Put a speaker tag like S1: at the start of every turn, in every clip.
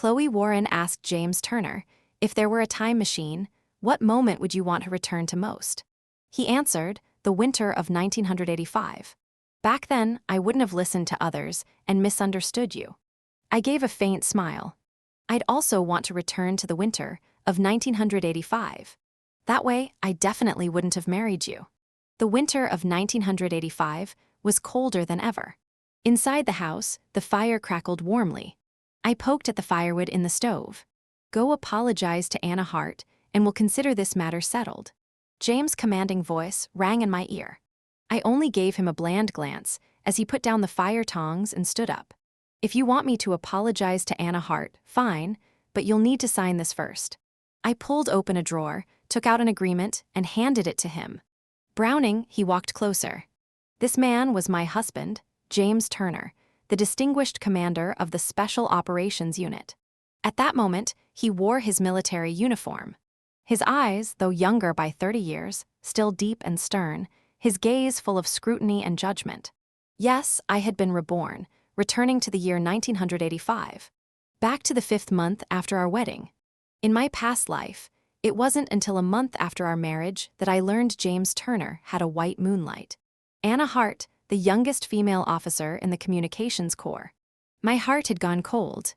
S1: Chloe Warren asked James Turner, if there were a time machine, what moment would you want to return to most? He answered, the winter of 1985. Back then, I wouldn't have listened to others and misunderstood you. I gave a faint smile. I'd also want to return to the winter of 1985. That way, I definitely wouldn't have married you. The winter of 1985 was colder than ever. Inside the house, the fire crackled warmly. I poked at the firewood in the stove. Go apologize to Anna Hart, and we'll consider this matter settled. James' commanding voice rang in my ear. I only gave him a bland glance as he put down the fire tongs and stood up. If you want me to apologize to Anna Hart, fine, but you'll need to sign this first. I pulled open a drawer, took out an agreement, and handed it to him. Browning, he walked closer. This man was my husband, James Turner, the distinguished commander of the Special Operations Unit. At that moment, he wore his military uniform. His eyes, though younger by 30 years, still deep and stern, his gaze full of scrutiny and judgment. Yes, I had been reborn, returning to the year 1985. Back to the 5th month after our wedding. In my past life, it wasn't until a month after our marriage that I learned James Turner had a white moonlight. Anna Hart, the youngest female officer in the Communications Corps. My heart had gone cold.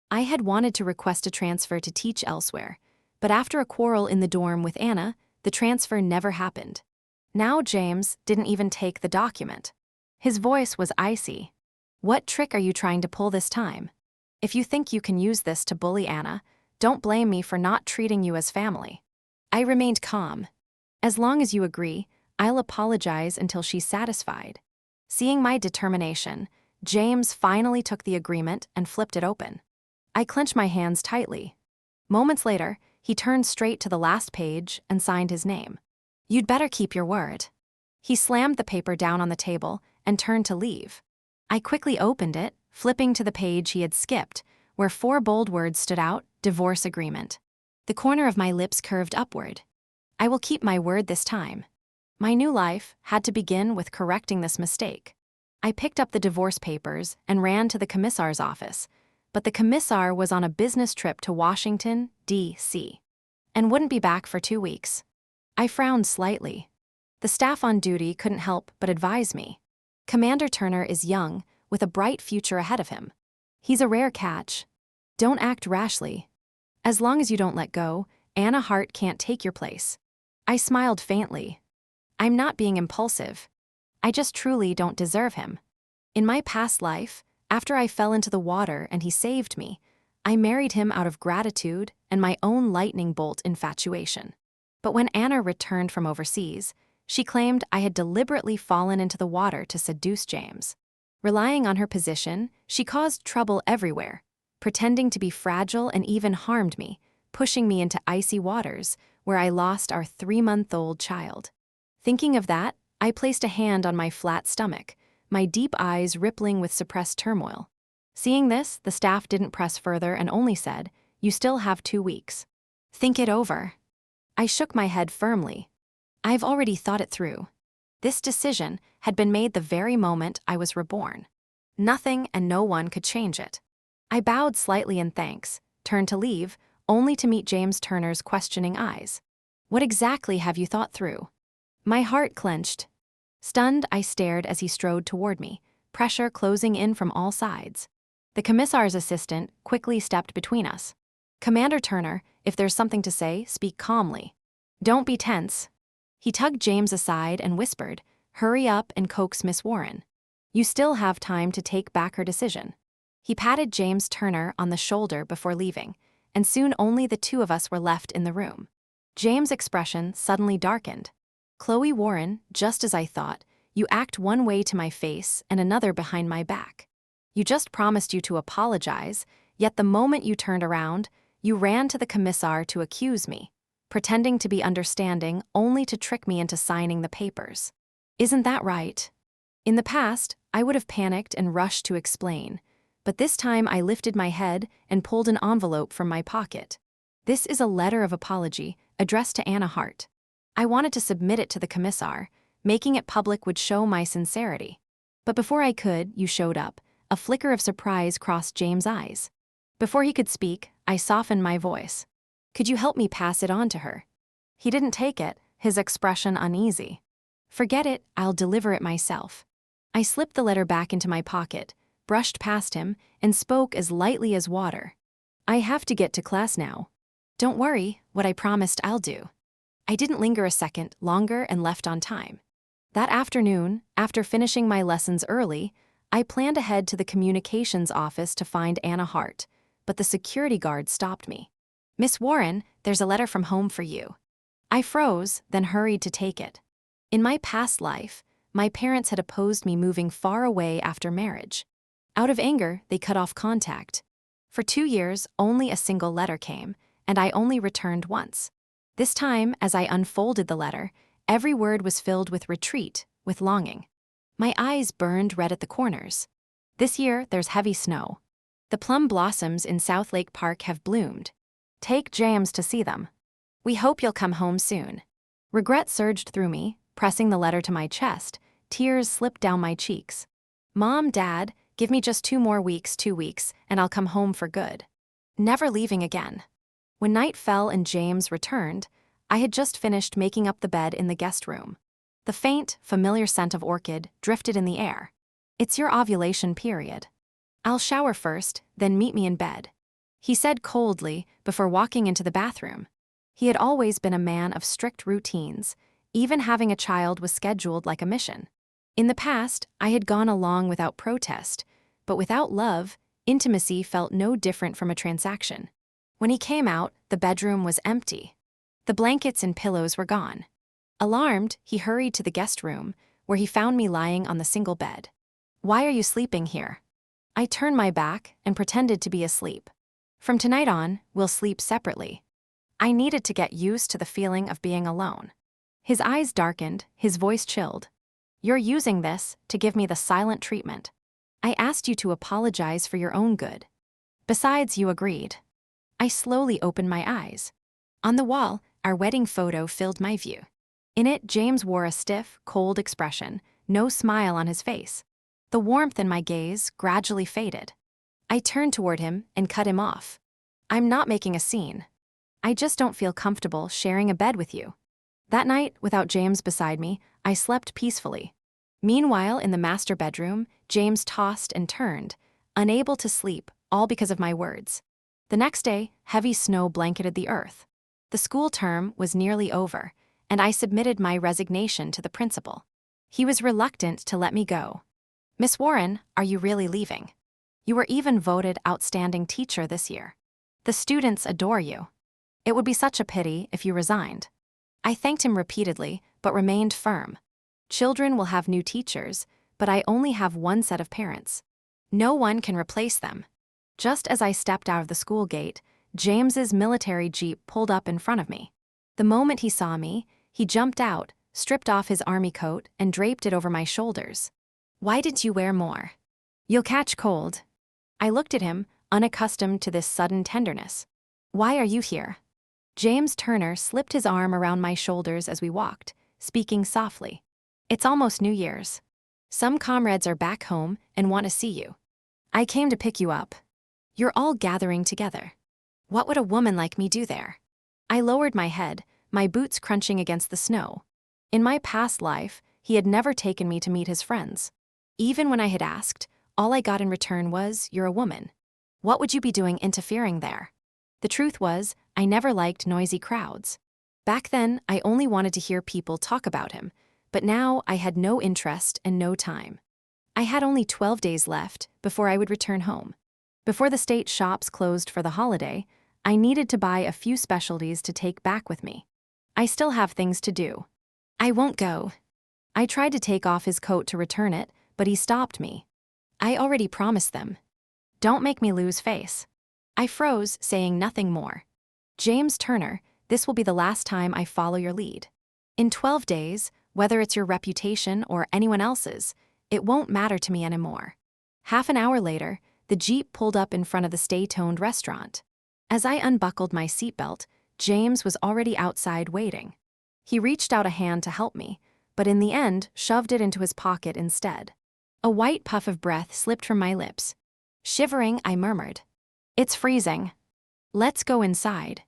S1: I had wanted to request a transfer to teach elsewhere, but after a quarrel in the dorm with Anna, the transfer never happened. Now James didn't even take the document. His voice was icy. What trick are you trying to pull this time? If you think you can use this to bully Anna, don't blame me for not treating you as family. I remained calm. As long as you agree, I'll apologize until she's satisfied. Seeing my determination, James finally took the agreement and flipped it open. I clenched my hands tightly. Moments later, he turned straight to the last page and signed his name. You'd better keep your word. He slammed the paper down on the table and turned to leave. I quickly opened it, flipping to the page he had skipped, where 4 bold words stood out, divorce agreement. The corner of my lips curved upward. I will keep my word this time. My new life had to begin with correcting this mistake. I picked up the divorce papers and ran to the commissar's office, but the commissar was on a business trip to Washington, D.C., and wouldn't be back for 2 weeks. I frowned slightly. The staff on duty couldn't help but advise me. Commander Turner is young, with a bright future ahead of him. He's a rare catch. Don't act rashly. As long as you don't let go, Anna Hart can't take your place. I smiled faintly. I'm not being impulsive. I just truly don't deserve him. In my past life, after I fell into the water and he saved me, I married him out of gratitude and my own lightning bolt infatuation. But when Anna returned from overseas, she claimed I had deliberately fallen into the water to seduce James. Relying on her position, she caused trouble everywhere, pretending to be fragile and even harmed me, pushing me into icy waters where I lost our 3-month-old child. Thinking of that, I placed a hand on my flat stomach, my deep eyes rippling with suppressed turmoil. Seeing this, the staff didn't press further and only said, "You still have 2 weeks. Think it over." I shook my head firmly. I've already thought it through. This decision had been made the very moment I was reborn. Nothing and no one could change it. I bowed slightly in thanks, turned to leave, only to meet James Turner's questioning eyes. What exactly have you thought through? My heart clenched. Stunned, I stared as he strode toward me, pressure closing in from all sides. The commissar's assistant quickly stepped between us. Commander Turner, if there's something to say, speak calmly. Don't be tense. He tugged James aside and whispered, hurry up and coax Miss Warren. You still have time to take back her decision. He patted James Turner on the shoulder before leaving, and soon only the 2 of us were left in the room. James' expression suddenly darkened. Chloe Warren, just as I thought, you act one way to my face and another behind my back. You just promised you to apologize, yet the moment you turned around, you ran to the commissar to accuse me, pretending to be understanding only to trick me into signing the papers. Isn't that right? In the past, I would have panicked and rushed to explain, but this time I lifted my head and pulled an envelope from my pocket. This is a letter of apology addressed to Anna Hart. I wanted to submit it to the commissar. Making it public would show my sincerity. But before I could, you showed up. A flicker of surprise crossed James' eyes. Before he could speak, I softened my voice. Could you help me pass it on to her? He didn't take it, his expression uneasy. Forget it, I'll deliver it myself. I slipped the letter back into my pocket, brushed past him, and spoke as lightly as water. I have to get to class now. Don't worry, what I promised I'll do. I didn't linger a second longer and left on time. That afternoon, after finishing my lessons early, I planned ahead to the communications office to find Anna Hart, but the security guard stopped me. Miss Warren, there's a letter from home for you. I froze, then hurried to take it. In my past life, my parents had opposed me moving far away after marriage. Out of anger, they cut off contact. For 2 years, only a single letter came, and I only returned once. This time, as I unfolded the letter, every word was filled with retreat, with longing. My eyes burned red at the corners. This year, there's heavy snow. The plum blossoms in South Lake Park have bloomed. Take James to see them. We hope you'll come home soon. Regret surged through me, pressing the letter to my chest. Tears slipped down my cheeks. Mom, Dad, give me just 2 more weeks, 2 weeks, and I'll come home for good. Never leaving again. When night fell and James returned, I had just finished making up the bed in the guest room. The faint, familiar scent of orchid drifted in the air. It's your ovulation period. I'll shower first, then meet me in bed, he said coldly before walking into the bathroom. He had always been a man of strict routines. Even having a child was scheduled like a mission. In the past, I had gone along without protest, but without love, intimacy felt no different from a transaction. When he came out, the bedroom was empty. The blankets and pillows were gone. Alarmed, he hurried to the guest room, where he found me lying on the single bed. Why are you sleeping here? I turned my back and pretended to be asleep. From tonight on, we'll sleep separately. I needed to get used to the feeling of being alone. His eyes darkened, his voice chilled. You're using this to give me the silent treatment. I asked you to apologize for your own good. Besides, you agreed. I slowly opened my eyes. On the wall, our wedding photo filled my view. In it, James wore a stiff, cold expression, no smile on his face. The warmth in my gaze gradually faded. I turned toward him and cut him off. I'm not making a scene. I just don't feel comfortable sharing a bed with you. That night, without James beside me, I slept peacefully. Meanwhile, in the master bedroom, James tossed and turned, unable to sleep, all because of my words. The next day, heavy snow blanketed the earth. The school term was nearly over, and I submitted my resignation to the principal. He was reluctant to let me go. Miss Warren, are you really leaving? You were even voted outstanding teacher this year. The students adore you. It would be such a pity if you resigned. I thanked him repeatedly, but remained firm. Children will have new teachers, but I only have one set of parents. No one can replace them. Just as I stepped out of the school gate, James's military jeep pulled up in front of me. The moment he saw me, he jumped out, stripped off his army coat, and draped it over my shoulders. Why didn't you wear more? You'll catch cold. I looked at him, unaccustomed to this sudden tenderness. Why are you here? James Turner slipped his arm around my shoulders as we walked, speaking softly. It's almost New Year's. Some comrades are back home and want to see you. I came to pick you up. You're all gathering together. What would a woman like me do there? I lowered my head, my boots crunching against the snow. In my past life, he had never taken me to meet his friends. Even when I had asked, all I got in return was, you're a woman. What would you be doing interfering there? The truth was, I never liked noisy crowds. Back then, I only wanted to hear people talk about him, but now I had no interest and no time. I had only 12 days left before I would return home. Before the state shops closed for the holiday, I needed to buy a few specialties to take back with me. I still have things to do. I won't go. I tried to take off his coat to return it, but he stopped me. I already promised them. Don't make me lose face. I froze, saying nothing more. James Turner, this will be the last time I follow your lead. In 12 days, whether it's your reputation or anyone else's, it won't matter to me anymore. Half an hour later, the Jeep pulled up in front of the stay-toned restaurant. As I unbuckled my seatbelt, James was already outside waiting. He reached out a hand to help me, but in the end, shoved it into his pocket instead. A white puff of breath slipped from my lips. Shivering, I murmured, It's freezing. Let's go inside.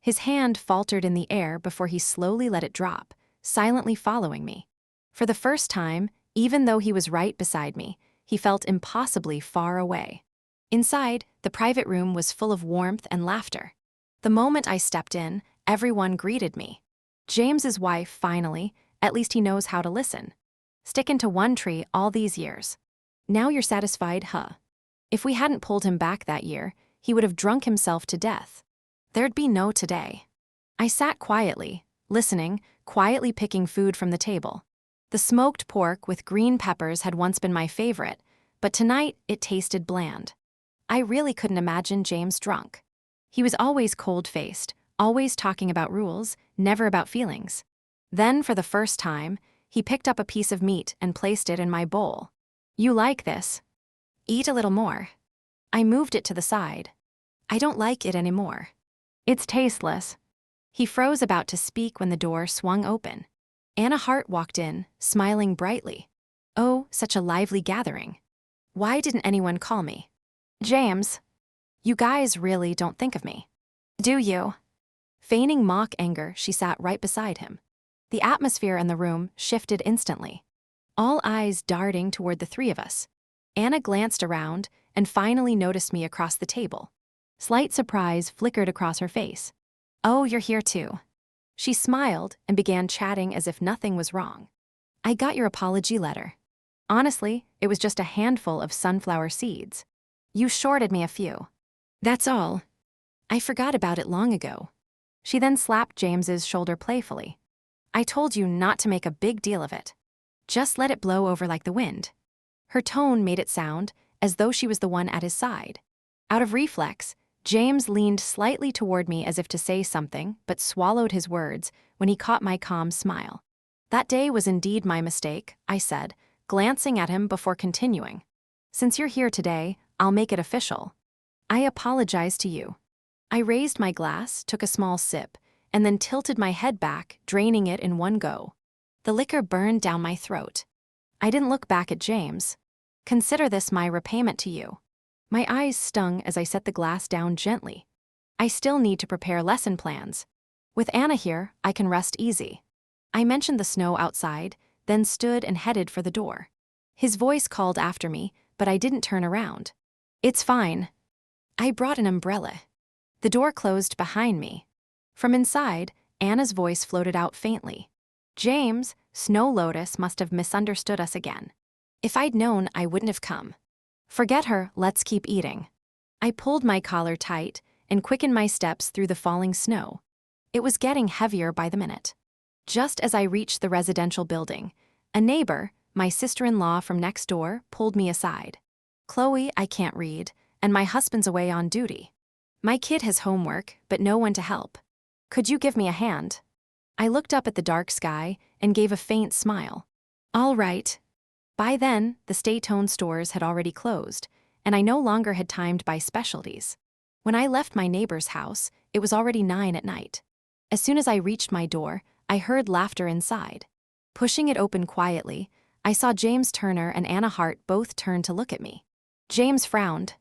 S1: His hand faltered in the air before he slowly let it drop, silently following me. For the first time, even though he was right beside me, he felt impossibly far away. Inside, the private room was full of warmth and laughter. The moment I stepped in, everyone greeted me. James's wife, finally, at least he knows how to listen. Stickin' to one tree all these years. Now you're satisfied, huh? If we hadn't pulled him back that year, he would have drunk himself to death. There'd be no today. I sat quietly, listening, quietly picking food from the table. The smoked pork with green peppers had once been my favorite, but tonight it tasted bland. I really couldn't imagine James drunk. He was always cold-faced, always talking about rules, never about feelings. Then, for the first time, he picked up a piece of meat and placed it in my bowl. You like this? Eat a little more. I moved it to the side. I don't like it anymore. It's tasteless. He froze about to speak when the door swung open. Anna Hart walked in, smiling brightly. Oh, such a lively gathering. Why didn't anyone call me? James, you guys really don't think of me. Do you? Feigning mock anger, she sat right beside him. The atmosphere in the room shifted instantly. All eyes darting toward the three of us. Anna glanced around and finally noticed me across the table. Slight surprise flickered across her face. Oh, you're here too. She smiled and began chatting as if nothing was wrong. I got your apology letter. Honestly, it was just a handful of sunflower seeds. You shorted me a few. That's all. I forgot about it long ago. She then slapped James's shoulder playfully. I told you not to make a big deal of it. Just let it blow over like the wind. Her tone made it sound as though she was the one at his side. Out of reflex, James leaned slightly toward me as if to say something, but swallowed his words when he caught my calm smile. That day was indeed my mistake, I said, glancing at him before continuing. Since you're here today, I'll make it official. I apologize to you. I raised my glass, took a small sip, and then tilted my head back, draining it in one go. The liquor burned down my throat. I didn't look back at James. Consider this my repayment to you. My eyes stung as I set the glass down gently. I still need to prepare lesson plans. With Anna here, I can rest easy. I mentioned the snow outside, then stood and headed for the door. His voice called after me, but I didn't turn around. It's fine. I brought an umbrella. The door closed behind me. From inside, Anna's voice floated out faintly. James, Snow Lotus must have misunderstood us again. If I'd known, I wouldn't have come. Forget her, let's keep eating. I pulled my collar tight and quickened my steps through the falling snow. It was getting heavier by the minute. Just as I reached the residential building, a neighbor, my sister-in-law from next door, pulled me aside. Chloe, I can't read, and my husband's away on duty. My kid has homework, but no one to help. Could you give me a hand? I looked up at the dark sky and gave a faint smile. All right. By then, the Stay-Tone stores had already closed, and I no longer had time to buy specialties. When I left my neighbor's house, it was already 9 at night. As soon as I reached my door, I heard laughter inside. Pushing it open quietly, I saw James Turner and Anna Hart both turn to look at me. James frowned.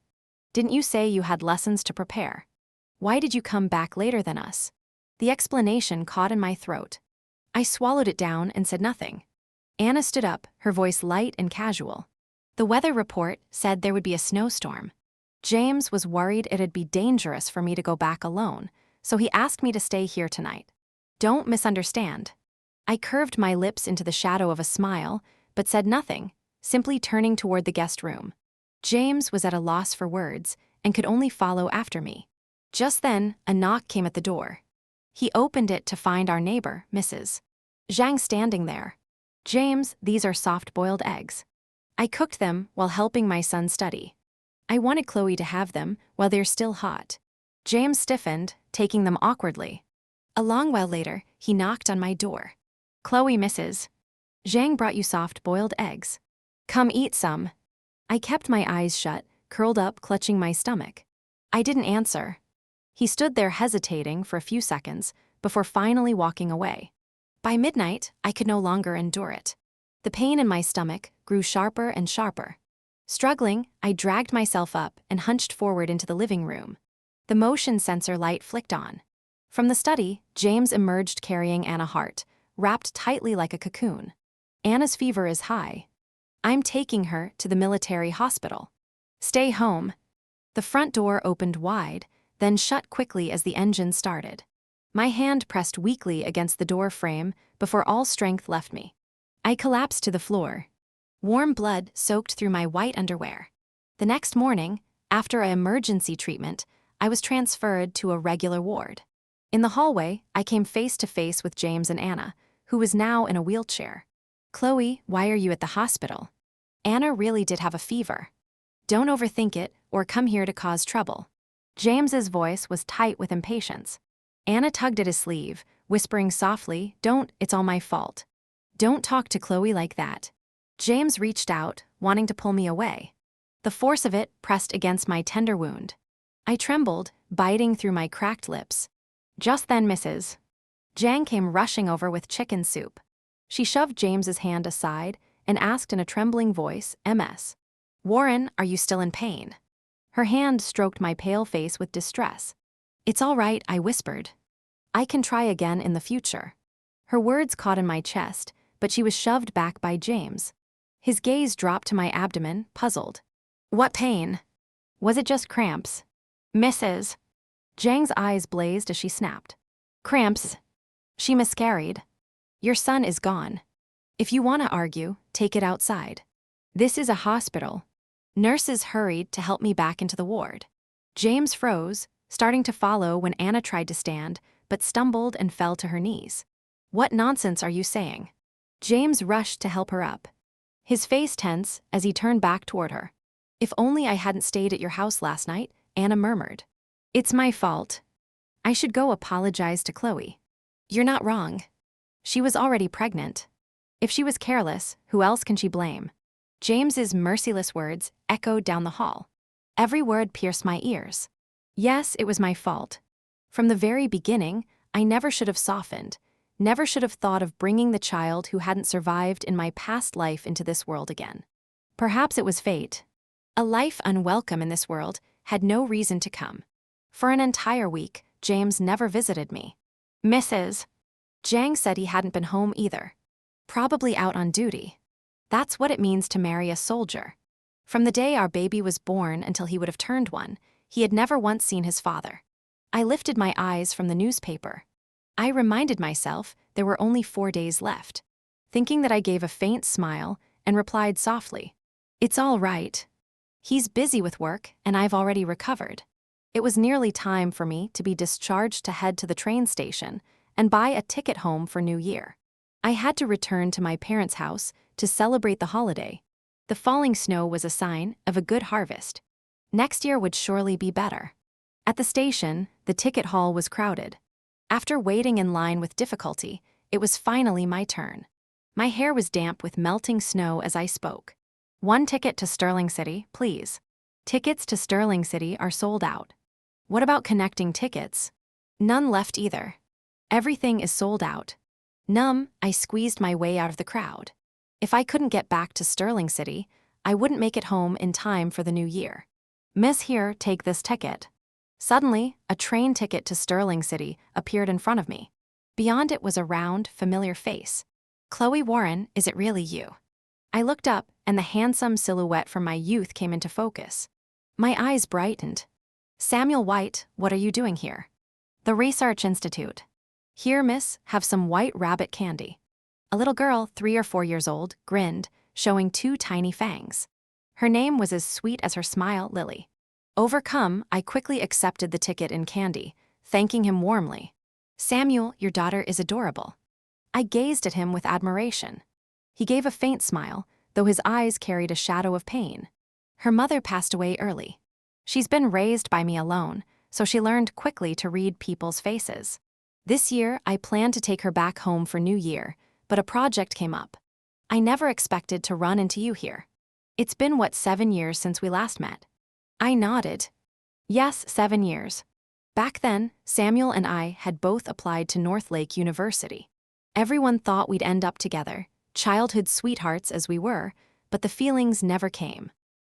S1: Didn't you say you had lessons to prepare? Why did you come back later than us? The explanation caught in my throat. I swallowed it down and said nothing. Anna stood up, her voice light and casual. The weather report said there would be a snowstorm. James was worried it'd be dangerous for me to go back alone, so he asked me to stay here tonight. Don't misunderstand. I curved my lips into the shadow of a smile, but said nothing, simply turning toward the guest room. James was at a loss for words and could only follow after me. Just then, a knock came at the door. He opened it to find our neighbor, Mrs. Zhang, standing there. James, these are soft-boiled eggs. I cooked them while helping my son study. I wanted Chloe to have them while they're still hot. James stiffened, taking them awkwardly. A long while later, he knocked on my door. Chloe, Mrs. Zhang brought you soft-boiled eggs. Come eat some. I kept my eyes shut, curled up, clutching my stomach. I didn't answer. He stood there hesitating for a few seconds before finally walking away. By midnight, I could no longer endure it. The pain in my stomach grew sharper and sharper. Struggling, I dragged myself up and hunched forward into the living room. The motion sensor light flicked on. From the study, James emerged carrying Anna Hart, wrapped tightly like a cocoon. Anna's fever is high. I'm taking her to the military hospital. Stay home. The front door opened wide, then shut quickly as the engine started. My hand pressed weakly against the door frame before all strength left me. I collapsed to the floor. Warm blood soaked through my white underwear. The next morning, after an emergency treatment, I was transferred to a regular ward. In the hallway, I came face to face with James and Anna, who was now in a wheelchair. "Chloe, why are you at the hospital?" "Anna really did have a fever." "Don't overthink it or come here to cause trouble." James's voice was tight with impatience. Anna tugged at his sleeve, whispering softly, "It's all my fault. Don't talk to Chloe like that." James reached out, wanting to pull me away. The force of it pressed against my tender wound. I trembled, biting through my cracked lips. Just then, Mrs. Jang came rushing over with chicken soup. She shoved James's hand aside and asked in a trembling voice, "Ms. Warren, are you still in pain?" Her hand stroked my pale face with distress. "It's all right," I whispered. "I can try again in the future." Her words caught in my chest, but she was shoved back by James. His gaze dropped to my abdomen, puzzled. "What pain? Was it just cramps?" "Mrs. Jang's eyes blazed as she snapped. "Cramps. She miscarried. Your son is gone. If you want to argue, take it outside. This is a hospital." Nurses hurried to help me back into the ward. James froze, starting to follow when Anna tried to stand, but stumbled and fell to her knees. "What nonsense are you saying?" James rushed to help her up. His face tense as he turned back toward her. "If only I hadn't stayed at your house last night," Anna murmured. "It's my fault. I should go apologize to Chloe." "You're not wrong. She was already pregnant. If she was careless, who else can she blame?" James's merciless words echoed down the hall. Every word pierced my ears. Yes, it was my fault. From the very beginning, I never should have softened, never should have thought of bringing the child who hadn't survived in my past life into this world again. Perhaps it was fate. A life unwelcome in this world had no reason to come. For an entire week, James never visited me. "Mrs. Jang said he hadn't been home either. Probably out on duty. That's what it means to marry a soldier. From the day our baby was born until he would have turned one, he had never once seen his father." I lifted my eyes from the newspaper. I reminded myself there were only 4 days left, thinking that I gave a faint smile and replied softly, "It's all right. He's busy with work and I've already recovered." It was nearly time for me to be discharged to head to the train station and buy a ticket home for New Year. I had to return to my parents' house to celebrate the holiday. The falling snow was a sign of a good harvest. Next year would surely be better. At the station, the ticket hall was crowded. After waiting in line with difficulty, it was finally my turn. My hair was damp with melting snow as I spoke. "One ticket to Sterling City, please." "Tickets to Sterling City are sold out." "What about connecting tickets?" "None left either. Everything is sold out." Numb, I squeezed my way out of the crowd. If I couldn't get back to Sterling City, I wouldn't make it home in time for the new year. "Miss, here, take this ticket." Suddenly, a train ticket to Sterling City appeared in front of me. Beyond it was a round, familiar face. "Chloe Warren, is it really you?" I looked up, and the handsome silhouette from my youth came into focus. My eyes brightened. "Samuel White, what are you doing here?" "The Research Institute." "Here, miss, have some white rabbit candy." A little girl, 3 or 4 years old, grinned, showing 2 tiny fangs. Her name was as sweet as her smile, Lily. Overcome, I quickly accepted the ticket and candy, thanking him warmly. "Samuel, your daughter is adorable." I gazed at him with admiration. He gave a faint smile, though his eyes carried a shadow of pain. "Her mother passed away early. She's been raised by me alone, so she learned quickly to read people's faces. This year, I planned to take her back home for New Year, but a project came up. I never expected to run into you here. It's been, 7 years since we last met?" I nodded. "Yes, 7 years. Back then, Samuel and I had both applied to Northlake University. Everyone thought we'd end up together, childhood sweethearts as we were, but the feelings never came."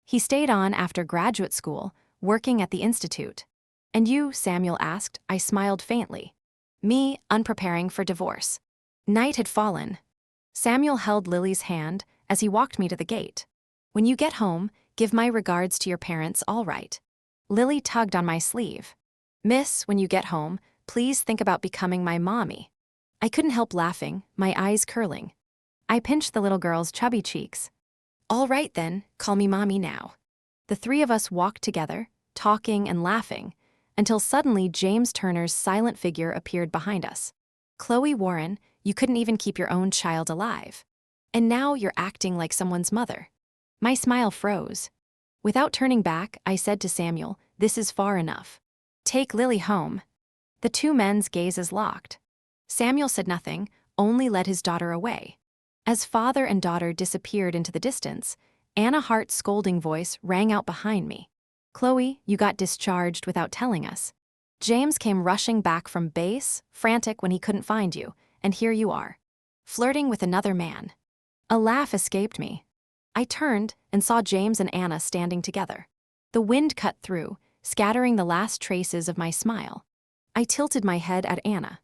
S1: He stayed on after graduate school, working at the institute. And you, Samuel asked. I smiled faintly. Me, unpreparing for divorce. Night had fallen. Samuel held Lily's hand as he walked me to the gate. When you get home, give my regards to your parents, all right. Lily tugged on my sleeve. Miss, when you get home, please think about becoming my mommy. I couldn't help laughing, my eyes curling. I pinched the little girl's chubby cheeks. All right then, call me mommy now. The three of us walked together, talking and laughing, until suddenly James Turner's silent figure appeared behind us. Chloe Warren, you couldn't even keep your own child alive. And now you're acting like someone's mother. My smile froze. Without turning back, I said to Samuel, this is far enough. Take Lily home. The two men's gazes locked. Samuel said nothing, only led his daughter away. As father and daughter disappeared into the distance, Anna Hart's scolding voice rang out behind me. Chloe, you got discharged without telling us. James came rushing back from base, frantic when he couldn't find you, and here you are, flirting with another man. A laugh escaped me. I turned and saw James and Anna standing together. The wind cut through, scattering the last traces of my smile. I tilted my head at Anna.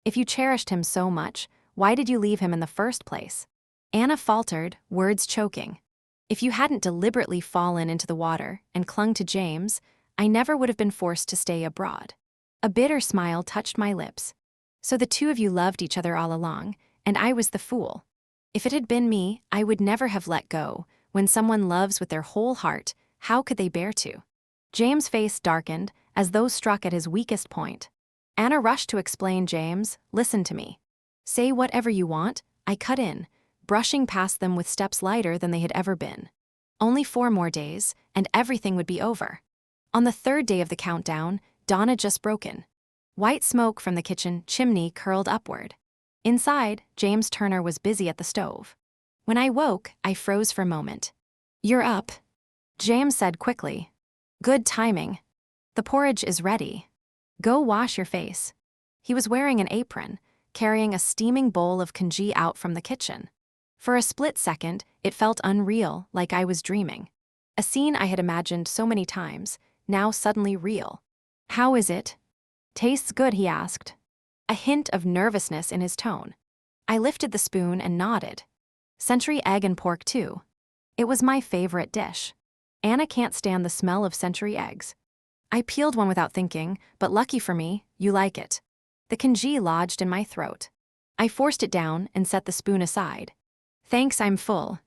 S1: If you cherished him so much, why did you leave him in the first place? Anna faltered, words choking. If you hadn't deliberately fallen into the water and clung to James, I never would have been forced to stay abroad. A bitter smile touched my lips. So the two of you loved each other all along, and I was the fool. If it had been me, I would never have let go. When someone loves with their whole heart, how could they bear to? James' face darkened, as though struck at his weakest point. Anna rushed to explain. James, listen to me. Say whatever you want, I cut in, brushing past them with steps lighter than they had ever been. Only 4 more days, and everything would be over. On the 3rd day of the countdown, dawn had just broken. White smoke from the kitchen chimney curled upward. Inside, James Turner was busy at the stove. When I woke, I froze for a moment. You're up, James said quickly. Good timing. The porridge is ready. Go wash your face. He was wearing an apron, carrying a steaming bowl of congee out from the kitchen. For a split second, it felt unreal, like I was dreaming. A scene I had imagined so many times, now suddenly real. How is it? Tastes good, he asked. A hint of nervousness in his tone. I lifted the spoon and nodded. Century egg and pork too. It was my favorite dish. Anna can't stand the smell of century eggs. I peeled one without thinking, but lucky for me, you like it. The congee lodged in my throat. I forced it down and set the spoon aside. Thanks, I'm full.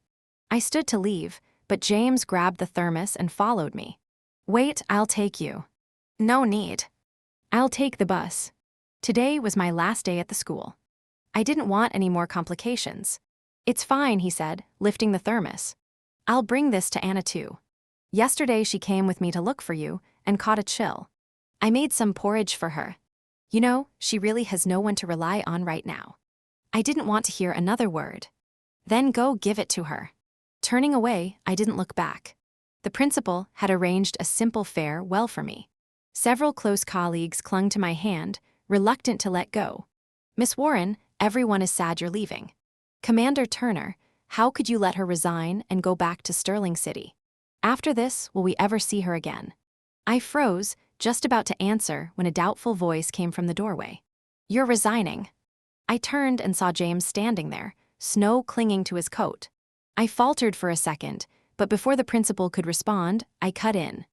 S1: I stood to leave, but James grabbed the thermos and followed me. Wait, I'll take you. No need. I'll take the bus. Today was my last day at the school. I didn't want any more complications. It's fine, he said, lifting the thermos. I'll bring this to Anna too. Yesterday she came with me to look for you and caught a chill. I made some porridge for her. You know, she really has no one to rely on right now. I didn't want to hear another word. Then go give it to her. Turning away, I didn't look back. The principal had arranged a simple farewell for me. Several close colleagues clung to my hand, reluctant to let go. Miss Warren, everyone is sad you're leaving. Commander Turner, how could you let her resign and go back to Sterling City? After this, will we ever see her again? I froze, just about to answer when a doubtful voice came from the doorway. You're resigning. I turned and saw James standing there, snow clinging to his coat. I faltered for a second, but before the principal could respond, I cut in.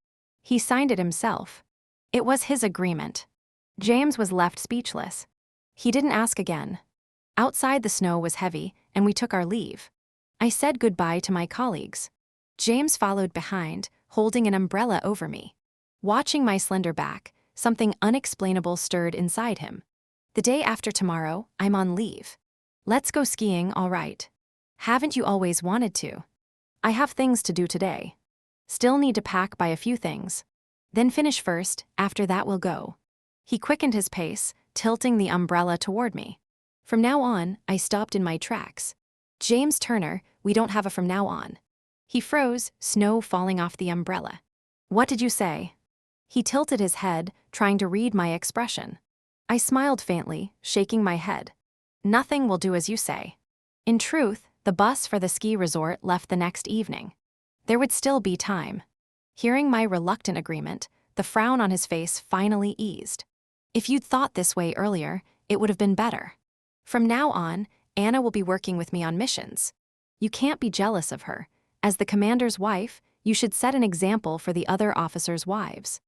S1: He signed it himself. It was his agreement. James was left speechless. He didn't ask again. Outside the snow was heavy, and we took our leave. I said goodbye to my colleagues. James followed behind, holding an umbrella over me. Watching my slender back, something unexplainable stirred inside him. The day after tomorrow, I'm on leave. Let's go skiing, all right. Haven't you always wanted to? I have things to do today. Still need to pack by a few things. Then finish first, after that we'll go. He quickened his pace, tilting the umbrella toward me. From now on, I stopped in my tracks. James Turner, we don't have a from now on. He froze, snow falling off the umbrella. What did you say? He tilted his head, trying to read my expression. I smiled faintly, shaking my head. Nothing will do as you say. In truth, the bus for the ski resort left the next evening. There would still be time. Hearing my reluctant agreement, the frown on his face finally eased. If you'd thought this way earlier, it would have been better. From now on, Anna will be working with me on missions. You can't be jealous of her. As the commander's wife, you should set an example for the other officers' wives.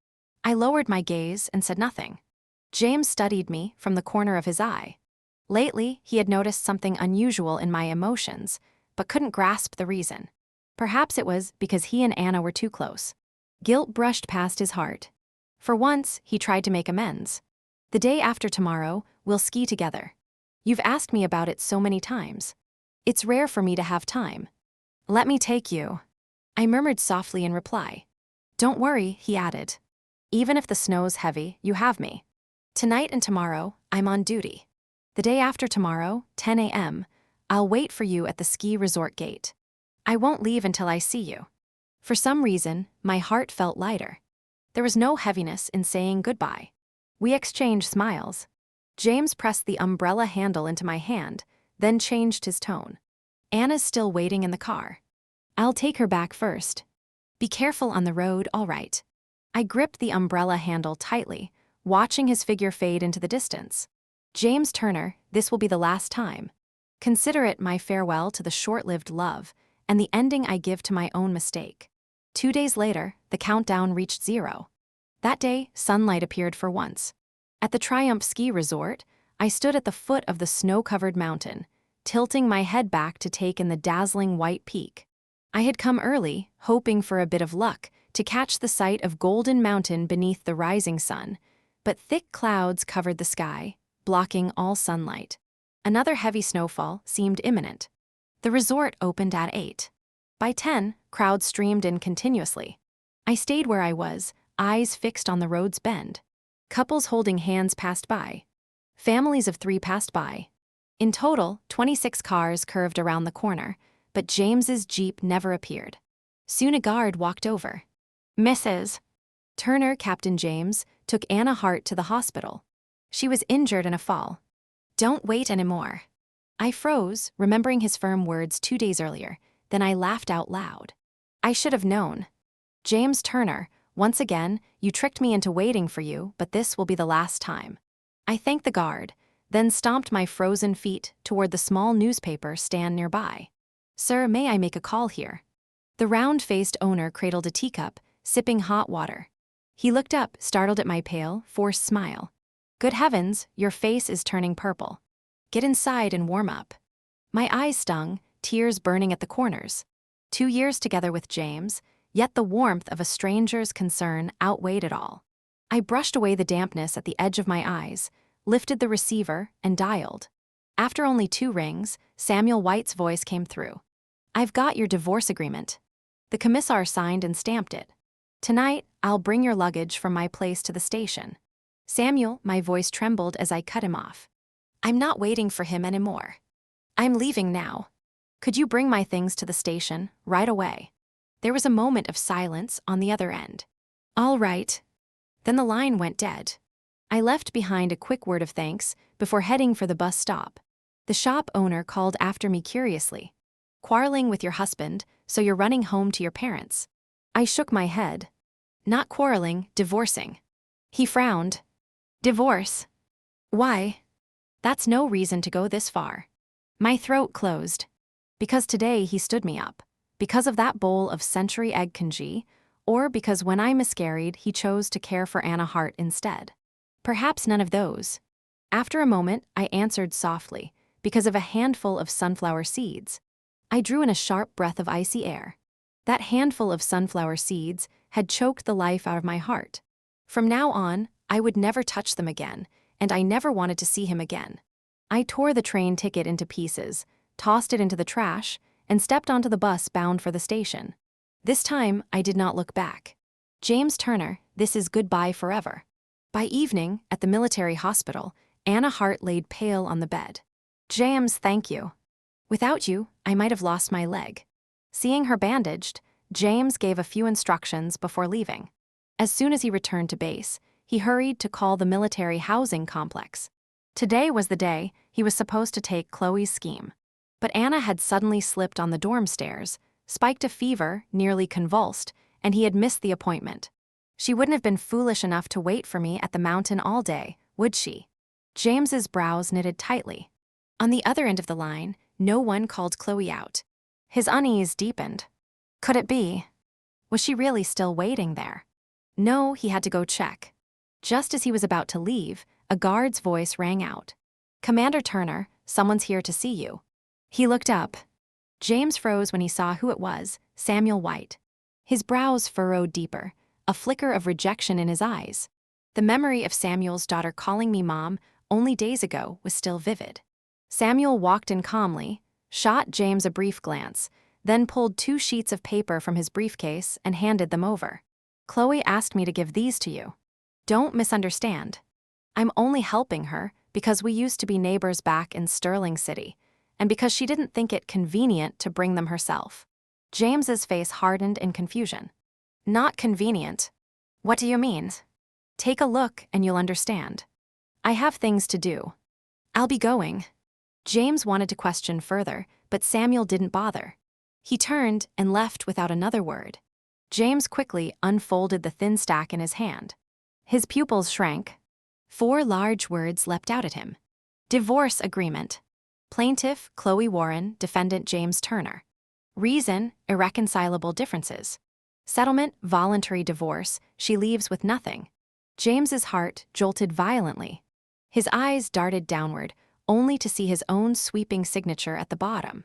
S1: I lowered my gaze and said nothing. James studied me from the corner of his eye. Lately, he had noticed something unusual in my emotions, but couldn't grasp the reason. Perhaps it was because he and Anna were too close. Guilt brushed past his heart. For once, he tried to make amends. The day after tomorrow, we'll ski together. You've asked me about it so many times. It's rare for me to have time. Let me take you. I murmured softly in reply. Don't worry, he added. Even if the snow's heavy, you have me. Tonight and tomorrow, I'm on duty. The day after tomorrow, 10 a.m., I'll wait for you at the ski resort gate. I won't leave until I see you. For some reason, my heart felt lighter. There was no heaviness in saying goodbye. We exchanged smiles. James pressed the umbrella handle into my hand, then changed his tone. Anna's still waiting in the car. I'll take her back first. Be careful on the road, all right. I gripped the umbrella handle tightly, watching his figure fade into the distance. James Turner, this will be the last time. Consider it my farewell to the short-lived love and the ending I give to my own mistake. 2 days later, the countdown reached 0. That day, sunlight appeared for once. At the Triumph Ski Resort, I stood at the foot of the snow-covered mountain, tilting my head back to take in the dazzling white peak. I had come early, hoping for a bit of luck to catch the sight of Golden Mountain beneath the rising sun, but thick clouds covered the sky, blocking all sunlight. Another heavy snowfall seemed imminent. The resort opened at 8. By 10, crowds streamed in continuously. I stayed where I was, eyes fixed on the road's bend. Couples holding hands passed by. Families of 3 passed by. In total, 26 cars curved around the corner, but James's Jeep never appeared. Soon a guard walked over. Mrs. Turner, Captain James, took Anna Hart to the hospital. She was injured in a fall. Don't wait anymore. I froze, remembering his firm words 2 days earlier. Then I laughed out loud. I should have known. James Turner, once again, you tricked me into waiting for you, but this will be the last time. I thanked the guard, then stomped my frozen feet toward the small newspaper stand nearby. Sir, may I make a call here? The round-faced owner cradled a teacup, sipping hot water. He looked up, startled at my pale, forced smile. Good heavens, your face is turning purple. Get inside and warm up. My eyes stung, tears burning at the corners. 2 years together with James, yet the warmth of a stranger's concern outweighed it all. I brushed away the dampness at the edge of my eyes, lifted the receiver, and dialed. After only 2 rings, Samuel White's voice came through. I've got your divorce agreement. The commissar signed and stamped it. Tonight, I'll bring your luggage from my place to the station. Samuel, my voice trembled as I cut him off. I'm not waiting for him anymore. I'm leaving now. Could you bring my things to the station, right away? There was a moment of silence on the other end. All right. Then the line went dead. I left behind a quick word of thanks before heading for the bus stop. The shop owner called after me curiously. Quarreling with your husband, so you're running home to your parents. I shook my head. Not quarreling, divorcing. He frowned. Divorce? Why? That's no reason to go this far. My throat closed. Because today he stood me up. Because of that bowl of century egg congee, or because when I miscarried he chose to care for Anna Hart instead. Perhaps none of those. After a moment, I answered softly, because of a handful of sunflower seeds. I drew in a sharp breath of icy air. That handful of sunflower seeds had choked the life out of my heart. From now on, I would never touch them again, and I never wanted to see him again. I tore the train ticket into pieces, tossed it into the trash, and stepped onto the bus bound for the station. This time, I did not look back. James Turner, this is goodbye forever. By evening, at the military hospital, Anna Hart laid pale on the bed. James, thank you. Without you, I might have lost my leg. Seeing her bandaged, James gave a few instructions before leaving. As soon as he returned to base, he hurried to call the military housing complex. Today was the day he was supposed to take Chloe's scheme. But Anna had suddenly slipped on the dorm stairs, spiked a fever, nearly convulsed, and he had missed the appointment. She wouldn't have been foolish enough to wait for me at the mountain all day, would she? James's brows knitted tightly. On the other end of the line, no one called Chloe out. His unease deepened. Could it be? Was she really still waiting there? No, he had to go check. Just as he was about to leave, a guard's voice rang out. Commander Turner, someone's here to see you. He looked up. James froze when he saw who it was, Samuel White. His brows furrowed deeper, a flicker of rejection in his eyes. The memory of Samuel's daughter calling me Mom only days ago was still vivid. Samuel walked in calmly, shot James a brief glance, then pulled 2 sheets of paper from his briefcase and handed them over. Chloe asked me to give these to you. Don't misunderstand. I'm only helping her because we used to be neighbors back in Sterling City, and because she didn't think it convenient to bring them herself. James's face hardened in confusion. Not convenient? What do you mean? Take a look and you'll understand. I have things to do. I'll be going. James wanted to question further, but Samuel didn't bother. He turned and left without another word. James quickly unfolded the thin stack in his hand. His pupils shrank. 4 large words leapt out at him. Divorce agreement. Plaintiff, Chloe Warren, defendant James Turner. Reason, irreconcilable differences. Settlement, voluntary divorce, she leaves with nothing. James's heart jolted violently. His eyes darted downward, only to see his own sweeping signature at the bottom.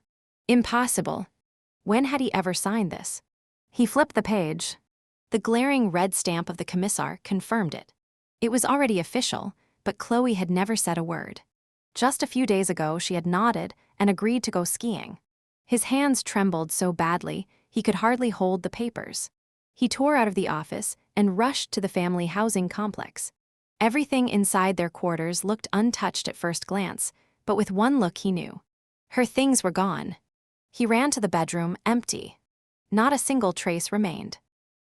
S1: Impossible. When had he ever signed this? He flipped the page. The glaring red stamp of the commissar confirmed it. It was already official, but Chloe had never said a word. Just a few days ago, she had nodded and agreed to go skiing. His hands trembled so badly, he could hardly hold the papers. He tore out of the office and rushed to the family housing complex. Everything inside their quarters looked untouched at first glance, but with one look he knew. Her things were gone. He ran to the bedroom, empty. Not a single trace remained.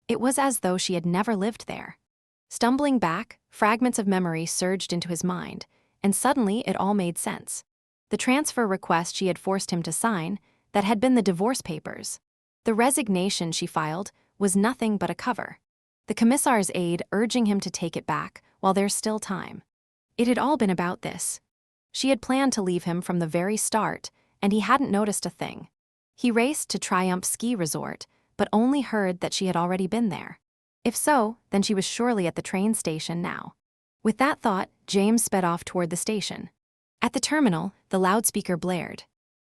S1: It was as though she had never lived there. Stumbling back, fragments of memory surged into his mind, and suddenly it all made sense. The transfer request she had forced him to sign, that had been the divorce papers. The resignation she filed was nothing but a cover. The commissar's aide urging him to take it back while there's still time. It had all been about this. She had planned to leave him from the very start, and he hadn't noticed a thing. He raced to Triumph Ski Resort, but only heard that she had already been there. If so, then she was surely at the train station now. With that thought, James sped off toward the station. At the terminal, the loudspeaker blared.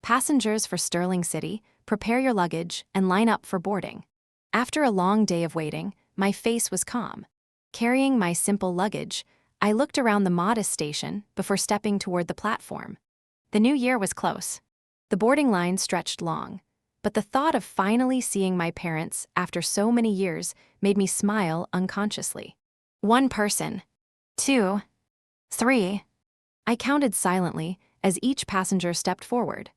S1: Passengers for Sterling City, prepare your luggage and line up for boarding. After a long day of waiting, my face was calm. Carrying my simple luggage, I looked around the modest station before stepping toward the platform. The new year was close. The boarding line stretched long, but the thought of finally seeing my parents after so many years made me smile unconsciously. 1 person. 2. 3. I counted silently as each passenger stepped forward.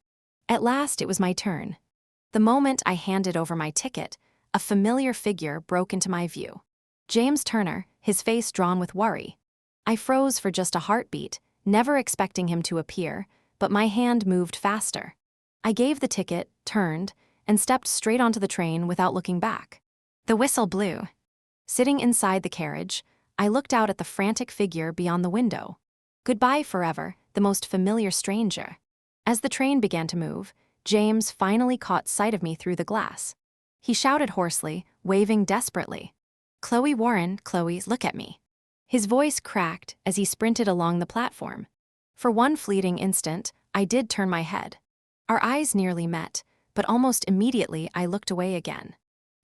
S1: At last, it was my turn. The moment I handed over my ticket, a familiar figure broke into my view. James Turner, his face drawn with worry. I froze for just a heartbeat, never expecting him to appear, but my hand moved faster. I gave the ticket, turned, and stepped straight onto the train without looking back. The whistle blew. Sitting inside the carriage, I looked out at the frantic figure beyond the window. Goodbye forever, the most familiar stranger. As the train began to move, James finally caught sight of me through the glass. He shouted hoarsely, waving desperately. Chloe Warren, Chloe, look at me. His voice cracked as he sprinted along the platform. For one fleeting instant, I did turn my head. Our eyes nearly met, but almost immediately I looked away again.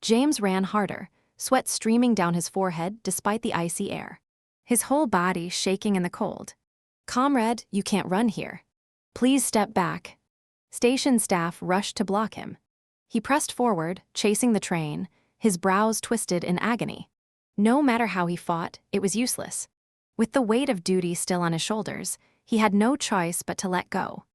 S1: James ran harder, sweat streaming down his forehead despite the icy air. His whole body shaking in the cold. Comrade, you can't run here. Please step back. Station staff rushed to block him. He pressed forward, chasing the train, his brows twisted in agony. No matter how he fought, it was useless. With the weight of duty still on his shoulders, he had no choice but to let go.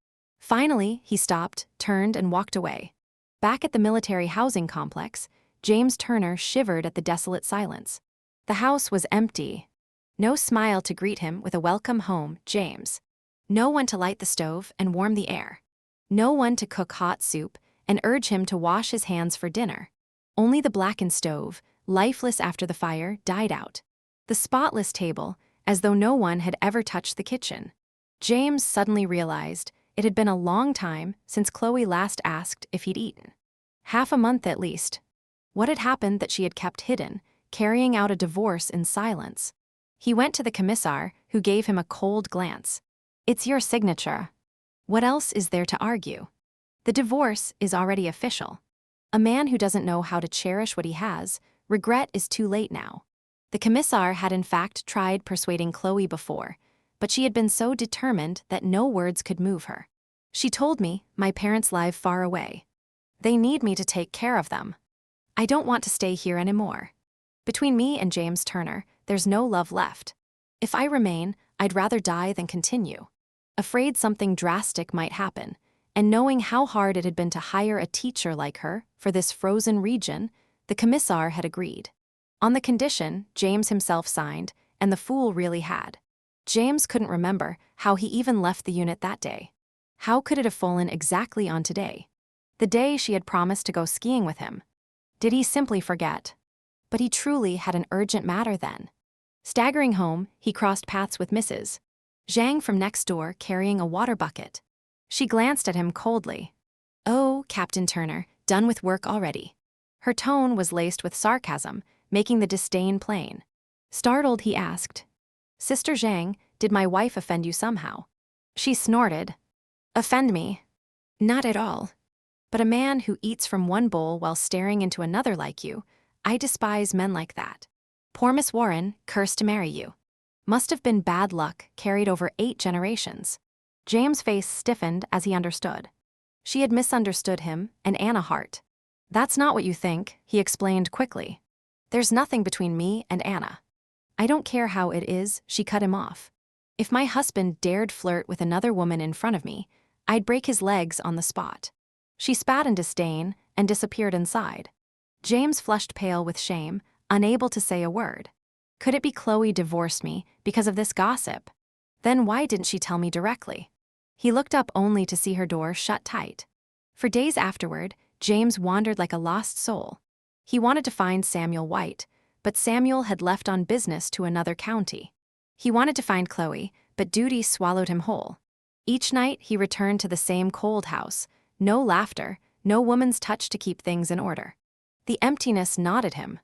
S1: Finally, he stopped, turned, and walked away. Back at the military housing complex, James Turner shivered at the desolate silence. The house was empty. No smile to greet him with a welcome home, James. No one to light the stove and warm the air. No one to cook hot soup and urge him to wash his hands for dinner. Only the blackened stove, lifeless after the fire, died out. The spotless table, as though no one had ever touched the kitchen. James suddenly realized it had been a long time since Chloe last asked if he'd eaten. Half a month at least. What had happened that she had kept hidden, carrying out a divorce in silence? He went to the commissar, who gave him a cold glance. "It's your signature. What else is there to argue? The divorce is already official. A man who doesn't know how to cherish what he has, regret is too late now." The commissar had in fact tried persuading Chloe before, but she had been so determined that no words could move her. "She told me my parents live far away. They need me to take care of them. I don't want to stay here anymore. Between me and James Turner, there's no love left. If I remain, I'd rather die than continue." Afraid something drastic might happen, and knowing how hard it had been to hire a teacher like her for this frozen region, the commissar had agreed. On the condition James himself signed, and the fool really had. James couldn't remember how he even left the unit that day. How could it have fallen exactly on today? The day she had promised to go skiing with him. Did he simply forget? But he truly had an urgent matter then. Staggering home, he crossed paths with Mrs. Zhang from next door carrying a water bucket. She glanced at him coldly. "Oh, Captain Turner, done with work already." Her tone was laced with sarcasm, making the disdain plain. Startled, he asked, "Sister Zhang, did my wife offend you somehow?" She snorted. "Offend me? Not at all. But a man who eats from one bowl while staring into another like you, I despise men like that. Poor Miss Warren, cursed to marry you. Must have been bad luck carried over 8 generations." James' face stiffened as he understood. She had misunderstood him and Anna Hart. "That's not what you think," he explained quickly. "There's nothing between me and Anna." "I don't care how it is," she cut him off. "If my husband dared flirt with another woman in front of me, I'd break his legs on the spot." She spat in disdain and disappeared inside. James flushed pale with shame, unable to say a word. Could it be Chloe divorced me because of this gossip? Then why didn't she tell me directly? He looked up only to see her door shut tight. For days afterward, James wandered like a lost soul. He wanted to find Samuel White, but Samuel had left on business to another county. He wanted to find Chloe, but duty swallowed him whole. Each night he returned to the same cold house. No laughter, no woman's touch to keep things in order. The emptiness gnawed at him.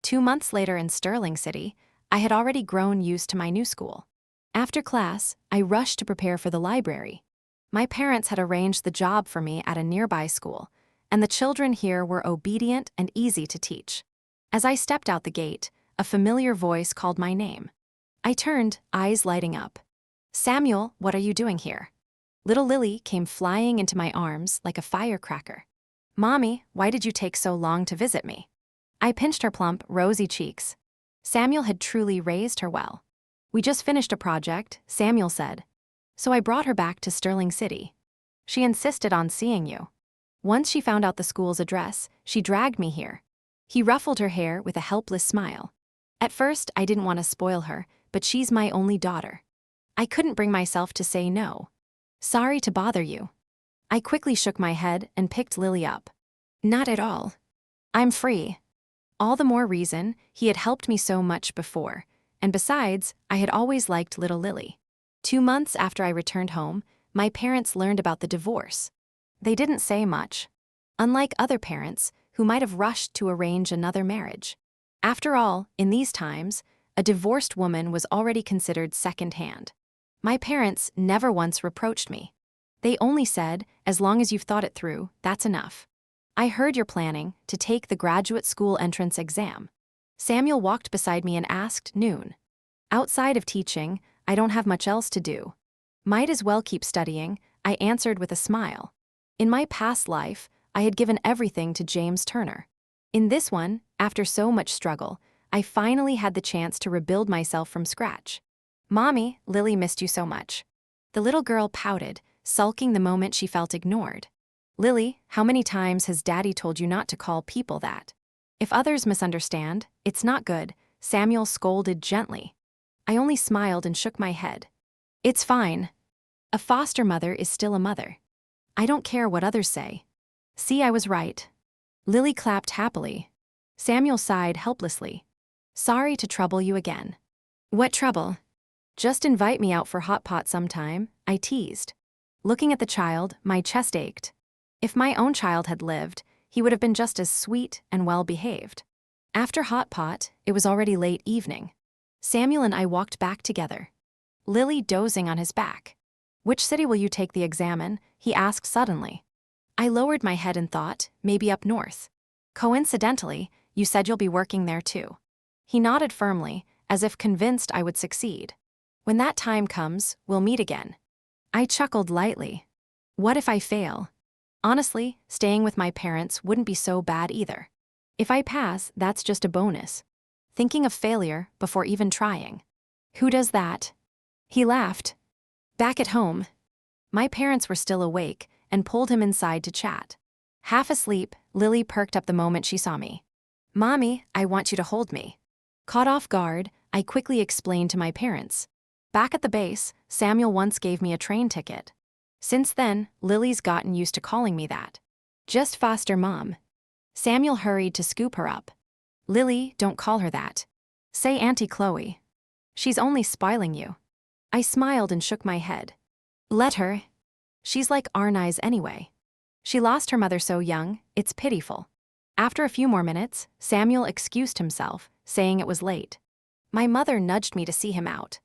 S1: 2 months later in Sterling City, I had already grown used to my new school. After class, I rushed to prepare for the library. My parents had arranged the job for me at a nearby school, and the children here were obedient and easy to teach. As I stepped out the gate, a familiar voice called my name. I turned, eyes lighting up. "Samuel, what are you doing here?" Little Lily came flying into my arms like a firecracker. "Mommy, why did you take so long to visit me?" I pinched her plump, rosy cheeks. Samuel had truly raised her well. "We just finished a project," Samuel said. "So I brought her back to Sterling City. She insisted on seeing you. Once she found out the school's address, she dragged me here." He ruffled her hair with a helpless smile. "At first, I didn't want to spoil her, but she's my only daughter. I couldn't bring myself to say no. Sorry to bother you." I quickly shook my head and picked Lily up. "Not at all. I'm free." All the more reason he had helped me so much before, and besides, I had always liked little Lily. 2 months after I returned home, my parents learned about the divorce. They didn't say much. Unlike other parents, who might have rushed to arrange another marriage. After all, in these times, a divorced woman was already considered second-hand. My parents never once reproached me. They only said, "As long as you've thought it through, that's enough. I heard you're planning to take the graduate school entrance exam." Samuel walked beside me and asked, "Noon. Outside of teaching, I don't have much else to do." "Might as well keep studying," I answered with a smile. In my past life, I had given everything to James Turner. In this one, after so much struggle, I finally had the chance to rebuild myself from scratch. "Mommy, Lily missed you so much." The little girl pouted, sulking the moment she felt ignored. "Lily, how many times has Daddy told you not to call people that? If others misunderstand, it's not good," Samuel scolded gently. I only smiled and shook my head. "It's fine. A foster mother is still a mother. I don't care what others say." See, I was right. Lily clapped happily. Samuel sighed helplessly. Sorry to trouble you again. What trouble? Just invite me out for hot pot sometime, I teased. Looking at the child, my chest ached. If my own child had lived, he would have been just as sweet and well-behaved. After hot pot, it was already late evening. Samuel and I walked back together. Lily dozing on his back. Which city will you take the exam in? He asked suddenly. I lowered my head and thought, maybe up north. Coincidentally, you said you'll be working there too. He nodded firmly, as if convinced I would succeed. When that time comes, we'll meet again. I chuckled lightly. What if I fail? Honestly, staying with my parents wouldn't be so bad either. If I pass, that's just a bonus. Thinking of failure before even trying. Who does that? He laughed. Back at home. My parents were still awake and pulled him inside to chat. Half asleep, Lily perked up the moment she saw me. Mommy, I want you to hold me. Caught off guard, I quickly explained to my parents. Back at the base, Samuel once gave me a train ticket. Since then, Lily's gotten used to calling me that. Just foster mom. Samuel hurried to scoop her up. Lily, don't call her that. Say Auntie Chloe. She's only spoiling you. I smiled and shook my head. Let her. She's like Arnai's anyway. She lost her mother so young, it's pitiful. After a few more minutes, Samuel excused himself, saying it was late. My mother nudged me to see him out.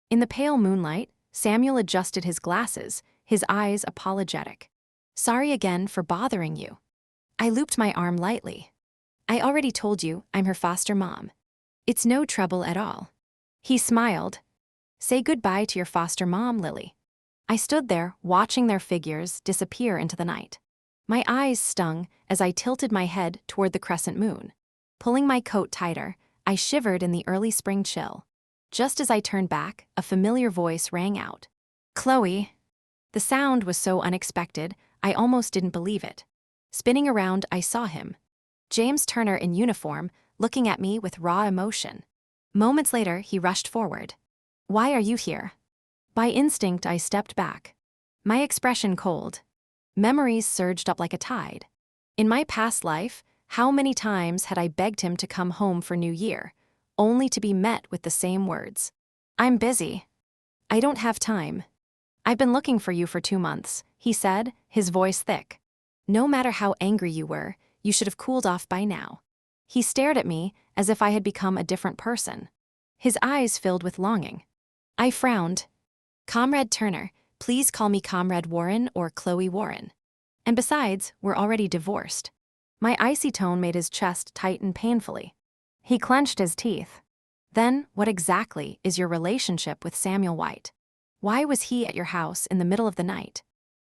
S1: In the pale moonlight, Samuel adjusted his glasses, his eyes apologetic. Sorry again for bothering you. I looped my arm lightly. I already told you I'm her foster mom. It's no trouble at all. He smiled. Say goodbye to your foster mom, Lily. I stood there, watching their figures disappear into the night. My eyes stung as I tilted my head toward the crescent moon. Pulling my coat tighter, I shivered in the early spring chill. Just as I turned back, a familiar voice rang out. Chloe. The sound was so unexpected, I almost didn't believe it. Spinning around, I saw him. James Turner in uniform, looking at me with raw emotion. Moments later, he rushed forward. Why are you here? By instinct, I stepped back. My expression cold. Memories surged up like a tide. In my past life, how many times had I begged him to come home for New Year, only to be met with the same words. I'm busy. I don't have time. I've been looking for you for 2 months, he said, his voice thick. No matter how angry you were, you should have cooled off by now. He stared at me as if I had become a different person. His eyes filled with longing. I frowned. Comrade Turner, please call me Comrade Warren or Chloe Warren. And besides, we're already divorced. My icy tone made his chest tighten painfully. He clenched his teeth. Then, what exactly is your relationship with Samuel White? Why was he at your house in the middle of the night?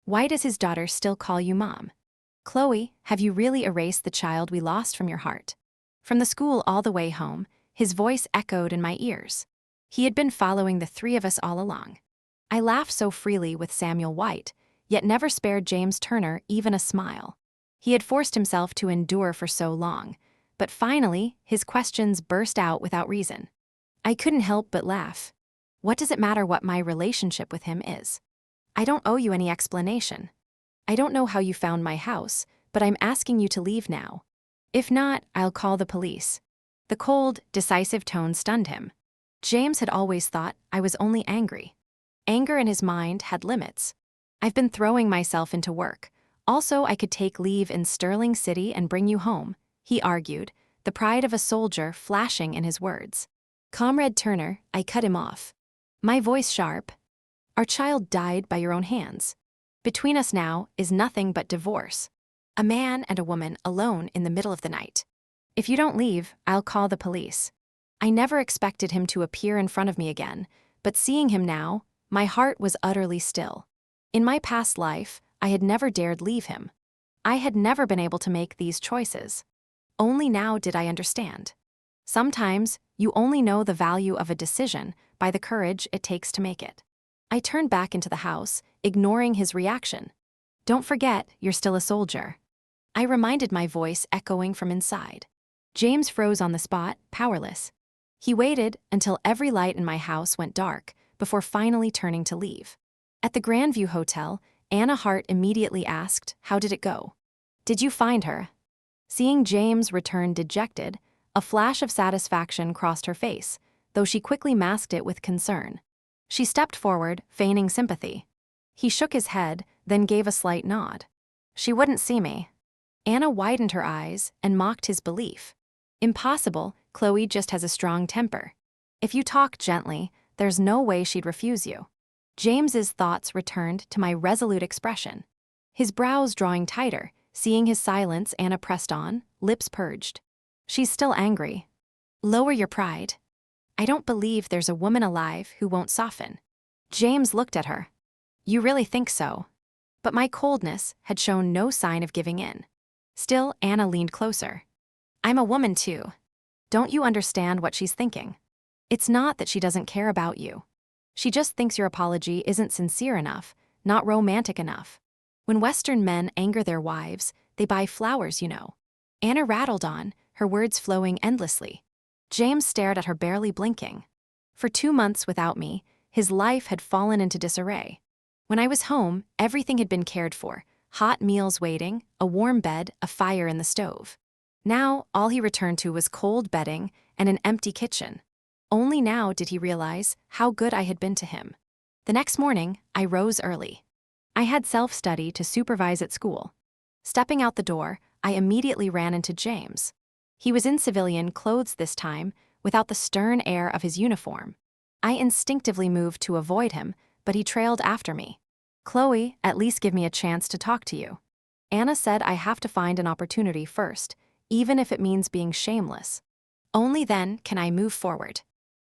S1: Why does his daughter still call you mom? Chloe, have you really erased the child we lost from your heart? From the school all the way home, his voice echoed in my ears. He had been following the 3 of us all along. I laughed so freely with Samuel White, yet never spared James Turner even a smile. He had forced himself to endure for so long, but finally, his questions burst out without reason. I couldn't help but laugh. What does it matter what my relationship with him is? I don't owe you any explanation. I don't know how you found my house, but I'm asking you to leave now. If not, I'll call the police. The cold, decisive tone stunned him. James had always thought I was only angry. Anger in his mind had limits. I've been throwing myself into work. Also, I could take leave in Sterling City and bring you home, he argued, the pride of a soldier flashing in his words. Comrade Turner, I cut him off. My voice sharp. Our child died by your own hands. Between us now is nothing but divorce. A man and a woman alone in the middle of the night. If you don't leave, I'll call the police. I never expected him to appear in front of me again, but seeing him now, my heart was utterly still. In my past life, I had never dared leave him. I had never been able to make these choices. Only now did I understand. Sometimes, you only know the value of a decision by the courage it takes to make it. I turned back into the house, ignoring his reaction. Don't forget, you're still a soldier. I reminded, my voice echoing from inside. James froze on the spot, powerless. He waited until every light in my house went dark before finally turning to leave. At the Grandview Hotel, Anna Hart immediately asked, how did it go? Did you find her? Seeing James return dejected, a flash of satisfaction crossed her face, though she quickly masked it with concern. She stepped forward, feigning sympathy. He shook his head, then gave a slight nod. She wouldn't see me. Anna widened her eyes and mocked his belief. Impossible, Chloe just has a strong temper. If you talk gently, there's no way she'd refuse you. James's thoughts returned to my resolute expression. His brows drawing tighter, seeing his silence, Anna pressed on, lips purged. She's still angry. Lower your pride. I don't believe there's a woman alive who won't soften. James looked at her. You really think so? But my coldness had shown no sign of giving in. Still, Anna leaned closer. I'm a woman too. Don't you understand what she's thinking? It's not that she doesn't care about you. She just thinks your apology isn't sincere enough, not romantic enough. When Western men anger their wives, they buy flowers, you know. Anna rattled on, her words flowing endlessly. James stared at her, barely blinking. For 2 months without me, his life had fallen into disarray. When I was home, everything had been cared for. Hot meals waiting, a warm bed, a fire in the stove. Now, all he returned to was cold bedding and an empty kitchen. Only now did he realize how good I had been to him. The next morning, I rose early. I had self-study to supervise at school. Stepping out the door, I immediately ran into James. He was in civilian clothes this time, without the stern air of his uniform. I instinctively moved to avoid him, but he trailed after me. Chloe, at least give me a chance to talk to you. Anna said I have to find an opportunity first, even if it means being shameless. Only then can I move forward.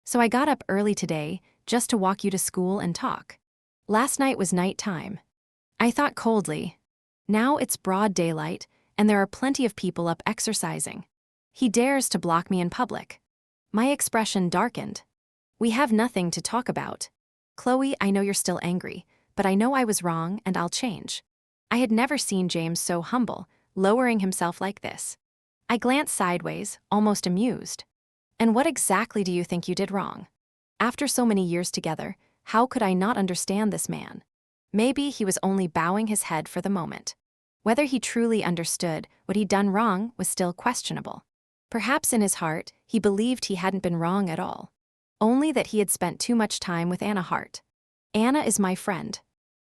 S1: So I got up early today, just to walk you to school and talk. Last night was night time. I thought coldly. Now it's broad daylight, and there are plenty of people up exercising. He dares to block me in public. My expression darkened. We have nothing to talk about. Chloe, I know you're still angry, but I know I was wrong and I'll change. I had never seen James so humble, lowering himself like this. I glanced sideways, almost amused. And what exactly do you think you did wrong? After so many years together, how could I not understand this man? Maybe he was only bowing his head for the moment. Whether he truly understood what he'd done wrong was still questionable. Perhaps in his heart, he believed he hadn't been wrong at all. Only that he had spent too much time with Anna Hart. Anna is my friend.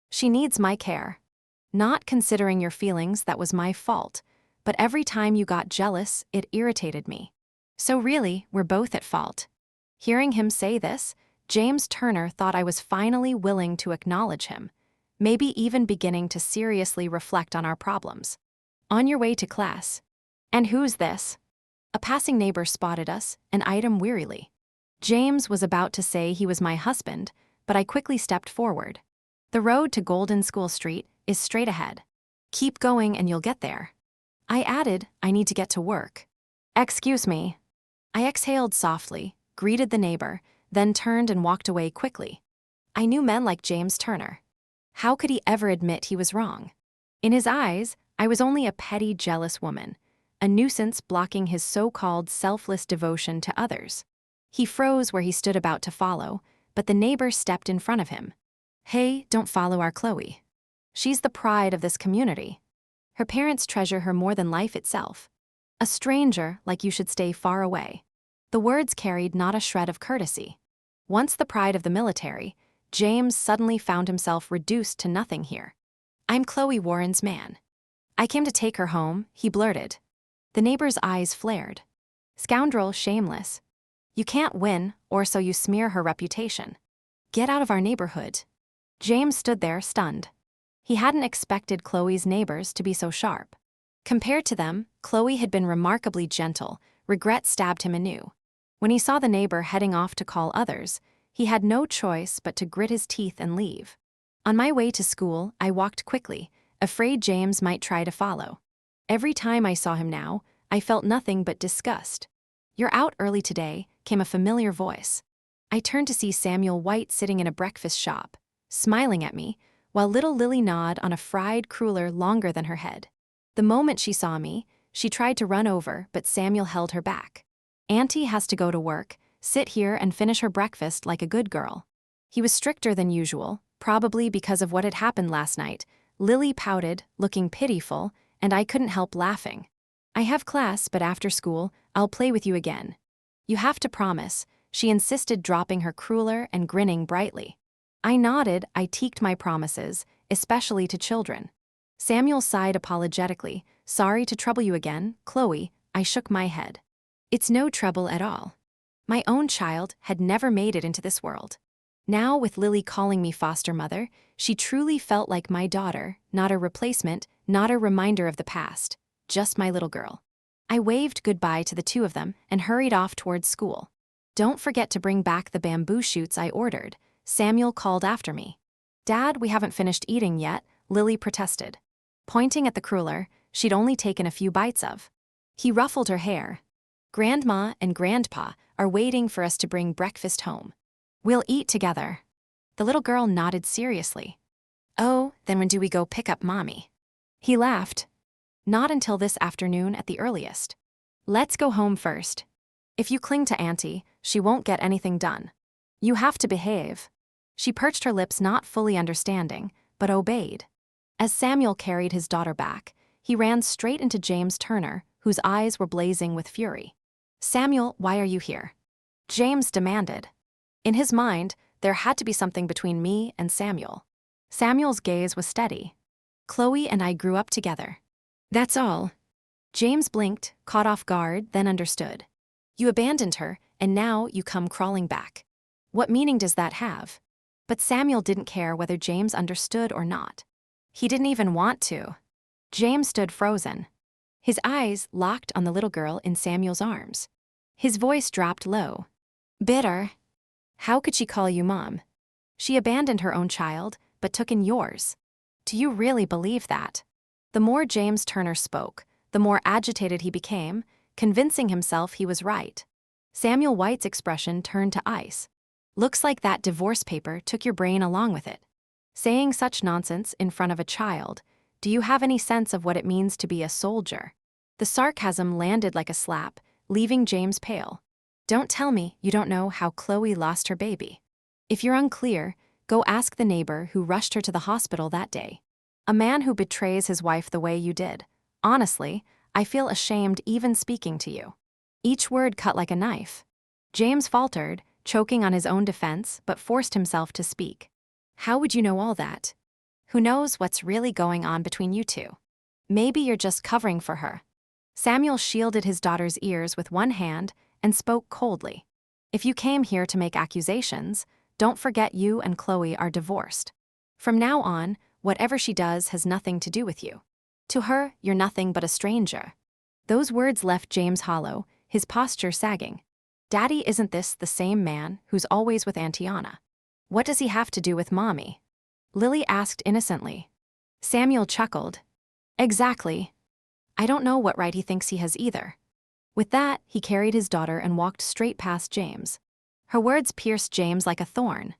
S1: She needs my care. Not considering your feelings, that was my fault, but every time you got jealous, it irritated me. So really, we're both at fault. Hearing him say this, James Turner thought I was finally willing to acknowledge him, maybe even beginning to seriously reflect on our problems. On your way to class. And who's this? A passing neighbor spotted us and eyed him wearily. James was about to say he was my husband, but I quickly stepped forward. The road to Golden School Street is straight ahead. Keep going and you'll get there. I added, I need to get to work. Excuse me. I exhaled softly, greeted the neighbor, then turned and walked away quickly. I knew men like James Turner. How could he ever admit he was wrong? In his eyes, I was only a petty, jealous woman, a nuisance blocking his so-called selfless devotion to others. He froze where he stood about to follow, but the neighbor stepped in front of him. Hey, don't follow our Chloe. She's the pride of this community. Her parents treasure her more than life itself. A stranger like you should stay far away. The words carried not a shred of courtesy. Once the pride of the military, James suddenly found himself reduced to nothing here. I'm Chloe Warren's man. I came to take her home, he blurted. The neighbor's eyes flared. Scoundrel, shameless. You can't win, or so you smear her reputation. Get out of our neighborhood. James stood there, stunned. He hadn't expected Chloe's neighbors to be so sharp. Compared to them, Chloe had been remarkably gentle. Regret stabbed him anew. When he saw the neighbor heading off to call others, he had no choice but to grit his teeth and leave. On my way to school, I walked quickly, afraid James might try to follow. Every time I saw him now, I felt nothing but disgust. You're out early today, came a familiar voice. I turned to see Samuel White sitting in a breakfast shop, smiling at me, while little Lily gnawed on a fried cruller longer than her head. The moment she saw me, she tried to run over, but Samuel held her back. Auntie has to go to work, sit here and finish her breakfast like a good girl. He was stricter than usual, probably because of what had happened last night. Lily pouted, looking pitiful, and I couldn't help laughing. I have class, but after school, I'll play with you again. You have to promise, she insisted, dropping her cruller and grinning brightly. I nodded. I teaked my promises, especially to children. Samuel sighed apologetically. Sorry to trouble you again, Chloe. I shook my head. It's no trouble at all. My own child had never made it into this world. Now, with Lily calling me foster mother, she truly felt like my daughter, not a replacement, not a reminder of the past, just my little girl. I waved goodbye to the two of them and hurried off towards school. Don't forget to bring back the bamboo shoots I ordered, Samuel called after me. Dad, we haven't finished eating yet, Lily protested, pointing at the cruller she'd only taken a few bites of. He ruffled her hair. Grandma and Grandpa are waiting for us to bring breakfast home. We'll eat together. The little girl nodded seriously. Oh, then when do we go pick up Mommy? He laughed. Not until this afternoon at the earliest. Let's go home first. If you cling to Auntie, she won't get anything done. You have to behave. She perched her lips, not fully understanding, but obeyed. As Samuel carried his daughter back, he ran straight into James Turner, whose eyes were blazing with fury. Samuel, why are you here? James demanded. In his mind, there had to be something between me and Samuel. Samuel's gaze was steady. Chloe and I grew up together. That's all. James blinked, caught off guard, then understood. You abandoned her, and now you come crawling back. What meaning does that have? But Samuel didn't care whether James understood or not. He didn't even want to. James stood frozen. His eyes locked on the little girl in Samuel's arms. His voice dropped low. Bitter. How could she call you Mom? She abandoned her own child, but took in yours. Do you really believe that? The more James Turner spoke, the more agitated he became, convincing himself he was right. Samuel White's expression turned to ice. Looks like that divorce paper took your brain along with it. Saying such nonsense in front of a child, do you have any sense of what it means to be a soldier? The sarcasm landed like a slap, leaving James pale. Don't tell me you don't know how Chloe lost her baby. If you're unclear, go ask the neighbor who rushed her to the hospital that day. A man who betrays his wife the way you did. Honestly, I feel ashamed even speaking to you. Each word cut like a knife. James faltered, choking on his own defense, but forced himself to speak. How would you know all that? Who knows what's really going on between you two? Maybe you're just covering for her. Samuel shielded his daughter's ears with one hand and spoke coldly. If you came here to make accusations, don't forget you and Chloe are divorced. From now on, whatever she does has nothing to do with you. To her, you're nothing but a stranger. Those words left James hollow, his posture sagging. Daddy, isn't this the same man who's always with Auntie Anna? What does he have to do with Mommy? Lily asked innocently. Samuel chuckled. Exactly. I don't know what right he thinks he has either. With that, he carried his daughter and walked straight past James. Her words pierced James like a thorn.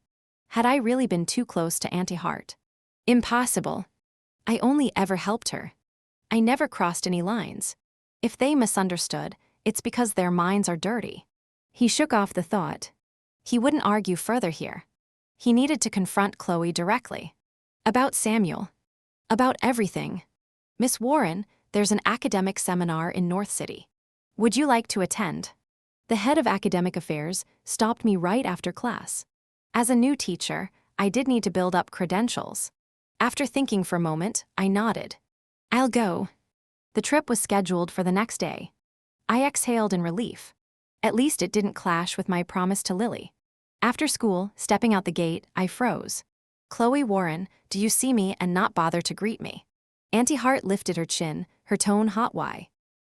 S1: Had I really been too close to Auntie Hart? Impossible. I only ever helped her. I never crossed any lines. If they misunderstood, it's because their minds are dirty. He shook off the thought. He wouldn't argue further here. He needed to confront Chloe directly. About Samuel. About everything. Miss Warren, there's an academic seminar in North City. Would you like to attend? The head of academic affairs stopped me right after class. As a new teacher, I did need to build up credentials. After thinking for a moment, I nodded. I'll go. The trip was scheduled for the next day. I exhaled in relief. At least it didn't clash with my promise to Lily. After school, stepping out the gate, I froze. Chloe Warren, do you see me and not bother to greet me? Auntie Hart lifted her chin, her tone hot. Why?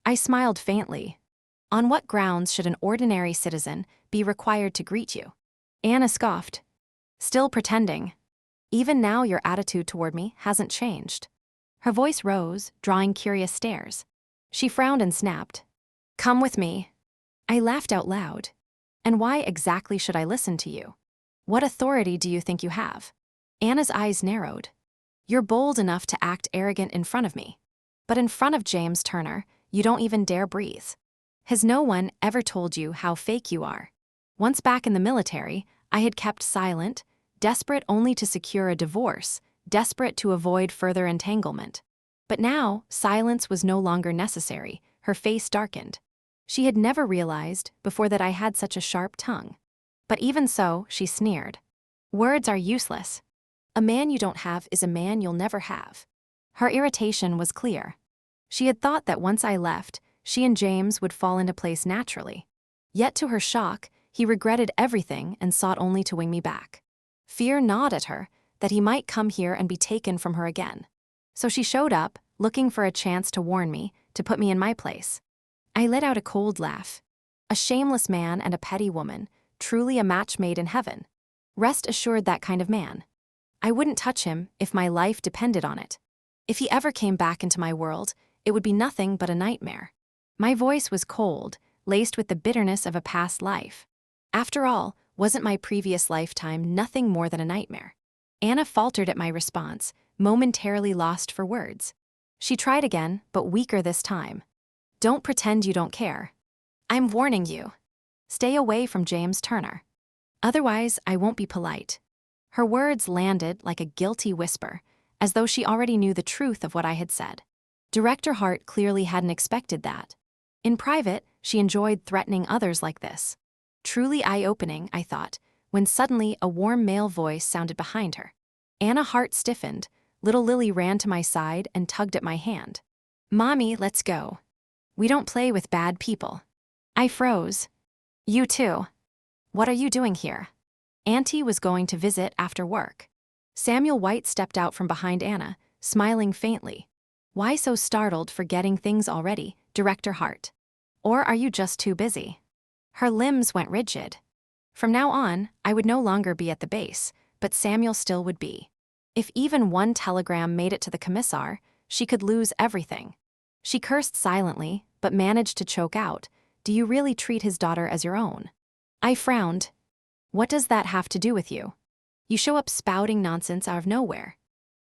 S1: I smiled faintly. On what grounds should an ordinary citizen be required to greet you? Anna scoffed. Still pretending. Even now your attitude toward me hasn't changed. Her voice rose, drawing curious stares. She frowned and snapped. Come with me. I laughed out loud. And why exactly should I listen to you? What authority do you think you have? Anna's eyes narrowed. You're bold enough to act arrogant in front of me. But in front of James Turner, you don't even dare breathe. Has no one ever told you how fake you are? Once back in the military, I had kept silent, desperate only to secure a divorce, desperate to avoid further entanglement. But now, silence was no longer necessary. Her face darkened. She had never realized before that I had such a sharp tongue. But even so, she sneered. Words are useless. A man you don't have is a man you'll never have. Her irritation was clear. She had thought that once I left, she and James would fall into place naturally. Yet to her shock, he regretted everything and sought only to wing me back. Fear gnawed at her, that he might come here and be taken from her again. So she showed up, looking for a chance to warn me, to put me in my place. I let out a cold laugh. A shameless man and a petty woman, truly a match made in heaven. Rest assured that kind of man. I wouldn't touch him if my life depended on it. If he ever came back into my world, it would be nothing but a nightmare. My voice was cold, laced with the bitterness of a past life. After all, wasn't my previous lifetime nothing more than a nightmare? Anna faltered at my response, momentarily lost for words. She tried again, but weaker this time. Don't pretend you don't care. I'm warning you. Stay away from James Turner. Otherwise, I won't be polite. Her words landed like a guilty whisper, as though she already knew the truth of what I had said. Director Hart clearly hadn't expected that. In private, she enjoyed threatening others like this. Truly eye-opening, I thought, when suddenly a warm male voice sounded behind her. Anna's heart stiffened. Little Lily ran to my side and tugged at my hand. Mommy, let's go. We don't play with bad people. I froze. You too. What are you doing here? Auntie was going to visit after work. Samuel White stepped out from behind Anna, smiling faintly. Why so startled, forgetting things already, Director Hart? Or are you just too busy? Her limbs went rigid. From now on, I would no longer be at the base, but Samuel still would be. If even one telegram made it to the commissar, she could lose everything. She cursed silently, but managed to choke out, "Do you really treat his daughter as your own?" I frowned. What does that have to do with you? You show up spouting nonsense out of nowhere.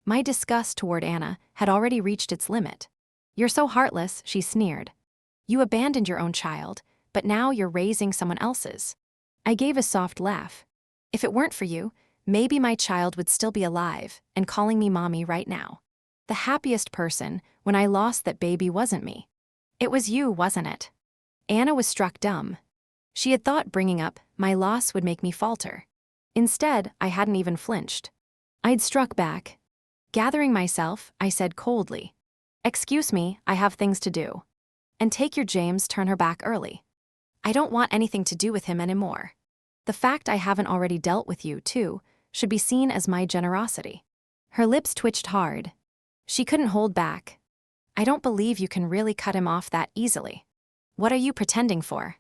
S1: My disgust toward Anna had already reached its limit. You're so heartless, she sneered. You abandoned your own child, but now you're raising someone else's. I gave a soft laugh. If it weren't for you, maybe my child would still be alive and calling me mommy right now. The happiest person when I lost that baby wasn't me. It was you, wasn't it? Anna was struck dumb. She had thought bringing up my loss would make me falter. Instead, I hadn't even flinched. I'd struck back. Gathering myself, I said coldly, "Excuse me, I have things to do. And take your James Turner back early. I don't want anything to do with him anymore. The fact I haven't already dealt with you, too, should be seen as my generosity." Her lips twitched hard. She couldn't hold back. I don't believe you can really cut him off that easily. What are you pretending for?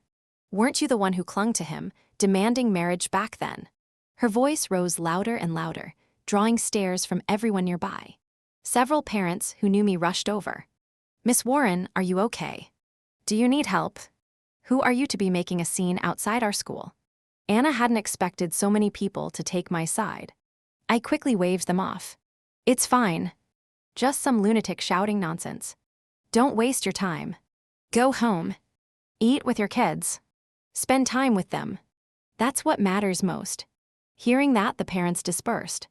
S1: Weren't you the one who clung to him, demanding marriage back then? Her voice rose louder and louder, drawing stares from everyone nearby. Several parents who knew me rushed over. Miss Warren, are you okay? Do you need help? Who are you to be making a scene outside our school? Anna hadn't expected so many people to take my side. I quickly waved them off. It's fine. Just some lunatic shouting nonsense. Don't waste your time. Go home. Eat with your kids. Spend time with them. That's what matters most. Hearing that, the parents dispersed.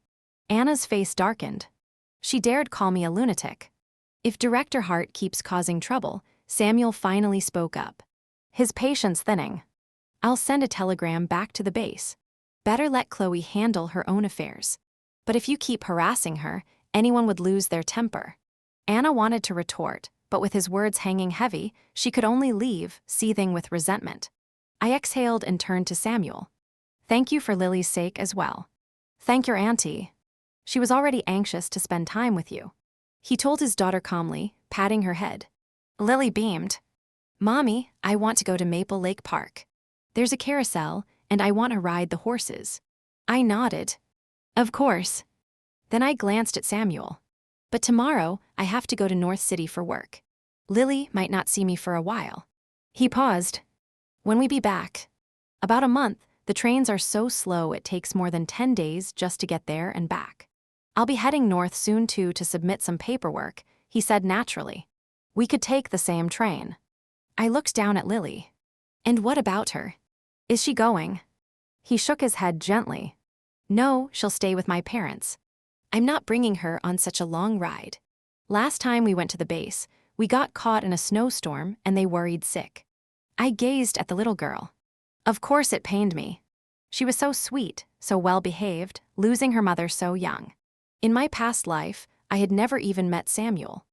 S1: Anna's face darkened. She dared call me a lunatic. If Director Hart keeps causing trouble, Samuel finally spoke up. His patience thinning. I'll send a telegram back to the base. Better let Chloe handle her own affairs. But if you keep harassing her, anyone would lose their temper. Anna wanted to retort, but with his words hanging heavy, she could only leave, seething with resentment. I exhaled and turned to Samuel. Thank you for Lily's sake as well. Thank your auntie. She was already anxious to spend time with you. He told his daughter calmly, patting her head. Lily beamed. Mommy, I want to go to Maple Lake Park. There's a carousel, and I want to ride the horses. I nodded. Of course. Then I glanced at Samuel. But tomorrow, I have to go to North City for work. Lily might not see me for a while. He paused. When we be back? About a month. The trains are so slow it takes more than 10 days just to get there and back. I'll be heading north soon too to submit some paperwork, he said naturally. We could take the same train. I looked down at Lily. And what about her? Is she going? He shook his head gently. No, she'll stay with my parents. I'm not bringing her on such a long ride. Last time we went to the base, we got caught in a snowstorm and they worried sick. I gazed at the little girl. Of course it pained me. She was so sweet, so well-behaved, losing her mother so young. In my past life, I had never even met Samuel.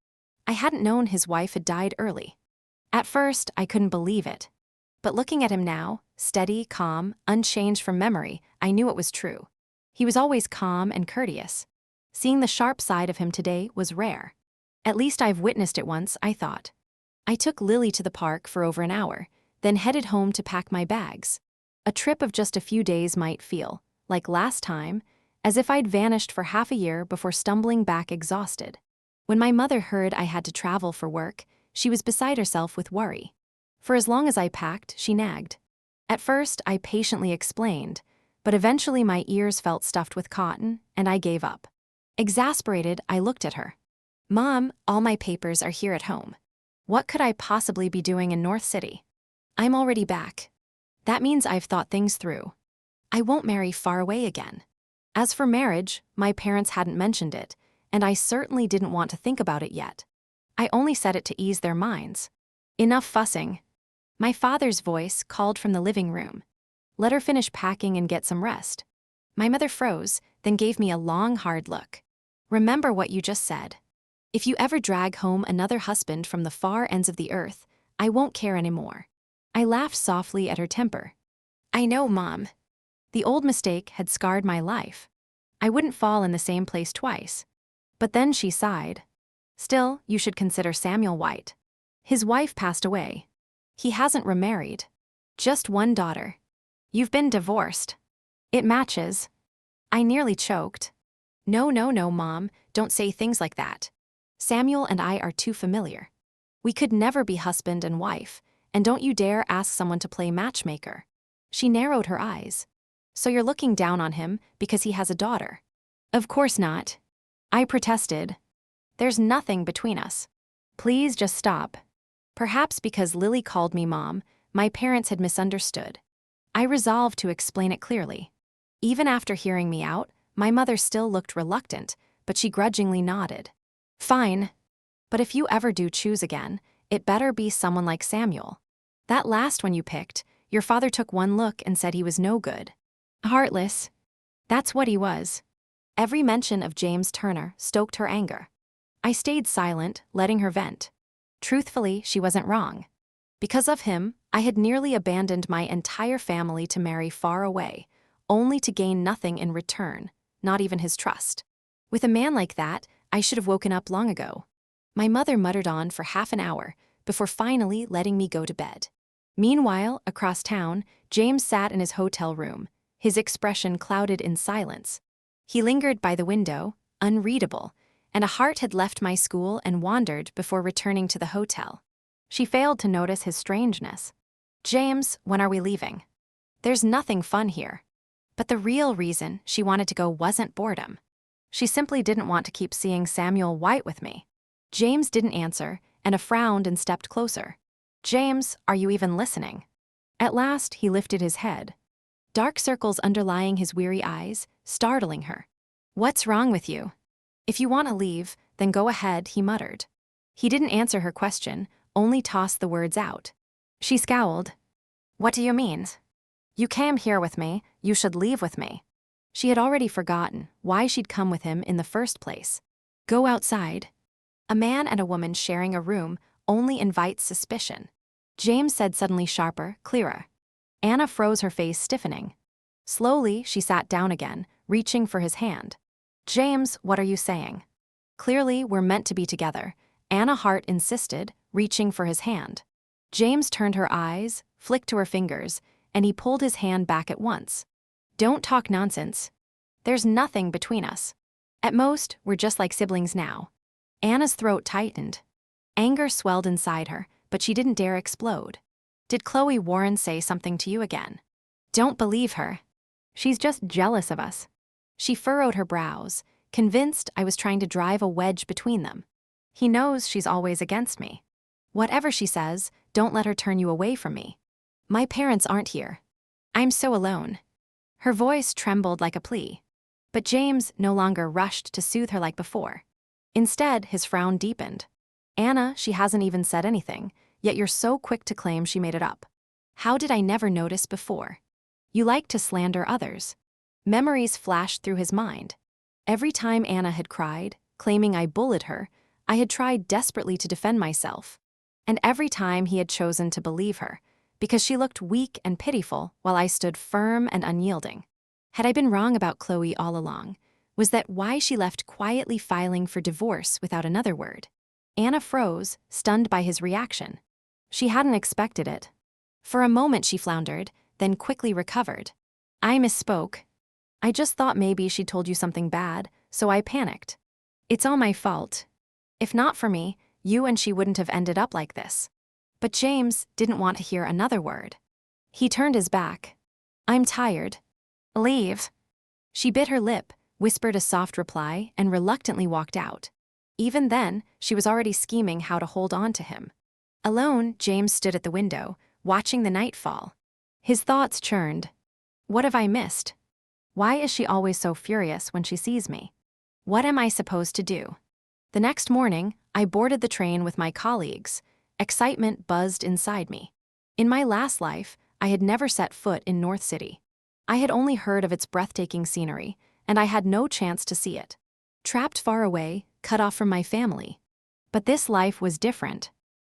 S1: I hadn't known his wife had died early. At first, I couldn't believe it. But looking at him now, steady, calm, unchanged from memory, I knew it was true. He was always calm and courteous. Seeing the sharp side of him today was rare. At least I've witnessed it once, I thought. I took Lily to the park for over an hour, then headed home to pack my bags. A trip of just a few days might feel, like last time, as if I'd vanished for half a year before stumbling back exhausted. When my mother heard I had to travel for work, she was beside herself with worry. For as long as I packed, she nagged. At first, I patiently explained, but eventually my ears felt stuffed with cotton, and I gave up. Exasperated, I looked at her. Mom, all my papers are here at home. What could I possibly be doing in North City? I'm already back. That means I've thought things through. I won't marry far away again. As for marriage, my parents hadn't mentioned it, and I certainly didn't want to think about it yet. I only said it to ease their minds. Enough fussing. My father's voice called from the living room. Let her finish packing and get some rest. My mother froze, then gave me a long, hard look. Remember what you just said. If you ever drag home another husband from the far ends of the earth, I won't care anymore. I laughed softly at her temper. I know, Mom. The old mistake had scarred my life. I wouldn't fall in the same place twice. But then she sighed. Still, you should consider Samuel White. His wife passed away. He hasn't remarried. Just one daughter. You've been divorced. It matches. I nearly choked. No, Mom, don't say things like that. Samuel and I are too familiar. We could never be husband and wife, and don't you dare ask someone to play matchmaker. She narrowed her eyes. So you're looking down on him because he has a daughter? Of course not. I protested. There's nothing between us. Please just stop. Perhaps because Lily called me Mom, my parents had misunderstood. I resolved to explain it clearly. Even after hearing me out, my mother still looked reluctant, but she grudgingly nodded. Fine. But if you ever do choose again, it better be someone like Samuel. That last one you picked, your father took one look and said he was no good. Heartless. That's what he was. Every mention of James Turner stoked her anger. I stayed silent, letting her vent. Truthfully, she wasn't wrong. Because of him, I had nearly abandoned my entire family to marry far away, only to gain nothing in return, not even his trust. With a man like that, I should have woken up long ago. My mother muttered on for half an hour before finally letting me go to bed. Meanwhile, across town, James sat in his hotel room, his expression clouded in silence. He lingered by the window, unreadable, and a heart had left my school and wandered before returning to the hotel. She failed to notice his strangeness. James, when are we leaving? There's nothing fun here. But the real reason she wanted to go wasn't boredom. She simply didn't want to keep seeing Samuel White with me. James didn't answer, and I frowned and stepped closer. James, are you even listening? At last, he lifted his head. Dark circles underlying his weary eyes, startling her. What's wrong with you? If you want to leave, then go ahead, he muttered. He didn't answer her question, only tossed the words out. She scowled. What do you mean? You came here with me, you should leave with me. She had already forgotten why she'd come with him in the first place. Go outside. A man and a woman sharing a room only invites suspicion. James said suddenly sharper, clearer. Anna froze, her face stiffening. Slowly, she sat down again, reaching for his hand. James, what are you saying? Clearly, we're meant to be together, Anna Hart insisted, reaching for his hand. James turned her eyes, flicked to her fingers, and he pulled his hand back at once. Don't talk nonsense. There's nothing between us. At most, we're just like siblings now. Anna's throat tightened. Anger swelled inside her, but she didn't dare explode. Did Chloe Warren say something to you again? Don't believe her. She's just jealous of us. She furrowed her brows, convinced I was trying to drive a wedge between them. He knows she's always against me. Whatever she says, don't let her turn you away from me. My parents aren't here. I'm so alone. Her voice trembled like a plea. But James no longer rushed to soothe her like before. Instead, his frown deepened. Anna, she hasn't even said anything, yet you're so quick to claim she made it up. How did I never notice before? You like to slander others. Memories flashed through his mind. Every time Anna had cried, claiming I bullied her, I had tried desperately to defend myself. And every time he had chosen to believe her, because she looked weak and pitiful while I stood firm and unyielding. Had I been wrong about Chloe all along? Was that why she left quietly filing for divorce without another word? Anna froze, stunned by his reaction. She hadn't expected it. For a moment she floundered, then quickly recovered. I misspoke. I just thought maybe she'd told you something bad, so I panicked. It's all my fault. If not for me, you and she wouldn't have ended up like this. But James didn't want to hear another word. He turned his back. I'm tired. Leave. She bit her lip, whispered a soft reply, and reluctantly walked out. Even then, she was already scheming how to hold on to him. Alone, James stood at the window, watching the night fall. His thoughts churned. What have I missed? Why is she always so furious when she sees me? What am I supposed to do? The next morning, I boarded the train with my colleagues. Excitement buzzed inside me. In my last life, I had never set foot in North City. I had only heard of its breathtaking scenery, and I had no chance to see it. Trapped far away, cut off from my family. But this life was different.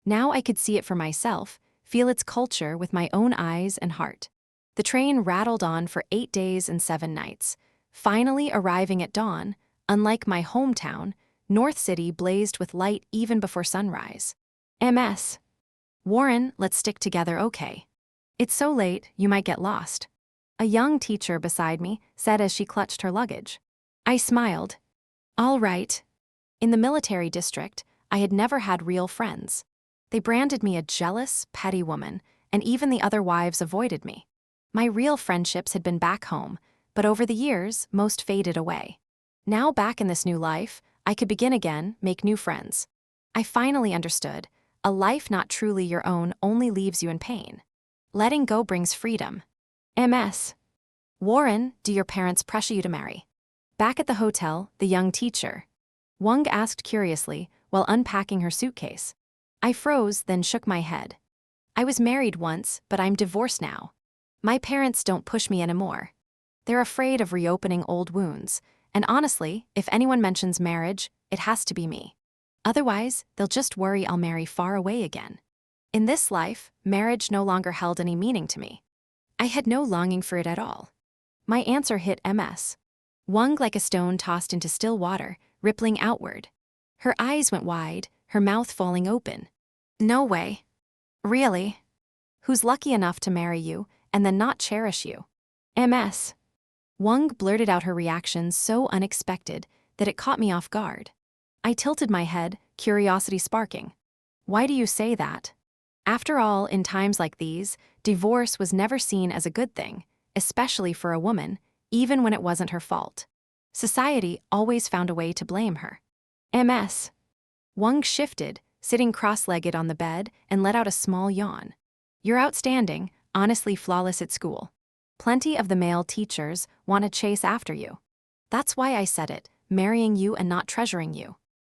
S1: Now I could see it for myself, feel its culture with my own eyes and heart. The train rattled on for 8 days and 7 nights. Finally arriving at dawn, unlike my hometown, North City blazed with light even before sunrise. MS. Warren, let's stick together, okay? It's so late, you might get lost. A young teacher beside me said as she clutched her luggage. I smiled. All right. In the military district, I had never had real friends. They branded me a jealous, petty woman, and even the other wives avoided me. My real friendships had been back home, but over the years, most faded away. Now back in this new life, I could begin again, make new friends. I finally understood, a life not truly your own only leaves you in pain. Letting go brings freedom. MS. Warren, do your parents pressure you to marry? Back at the hotel, the young teacher. Wang asked curiously while unpacking her suitcase. I froze, then shook my head. I was married once, but I'm divorced now. My parents don't push me anymore. They're afraid of reopening old wounds, and honestly, if anyone mentions marriage, it has to be me. Otherwise, they'll just worry I'll marry far away again. In this life, marriage no longer held any meaning to me. I had no longing for it at all. My answer hit MS. Wang like a stone tossed into still water, rippling outward. Her eyes went wide, her mouth falling open. No way. Really? Who's lucky enough to marry you and then not cherish you? MS. Wang blurted out her reaction so unexpected that it caught me off guard. I tilted my head, curiosity sparking. Why do you say that? After all, in times like these, divorce was never seen as a good thing, especially for a woman, even when it wasn't her fault. Society always found a way to blame her. MS. Wang shifted, sitting cross-legged on the bed, and let out a small yawn. You're outstanding, honestly flawless at school. Plenty of the male teachers want to chase after you. That's why I said it, marrying you and not treasuring you.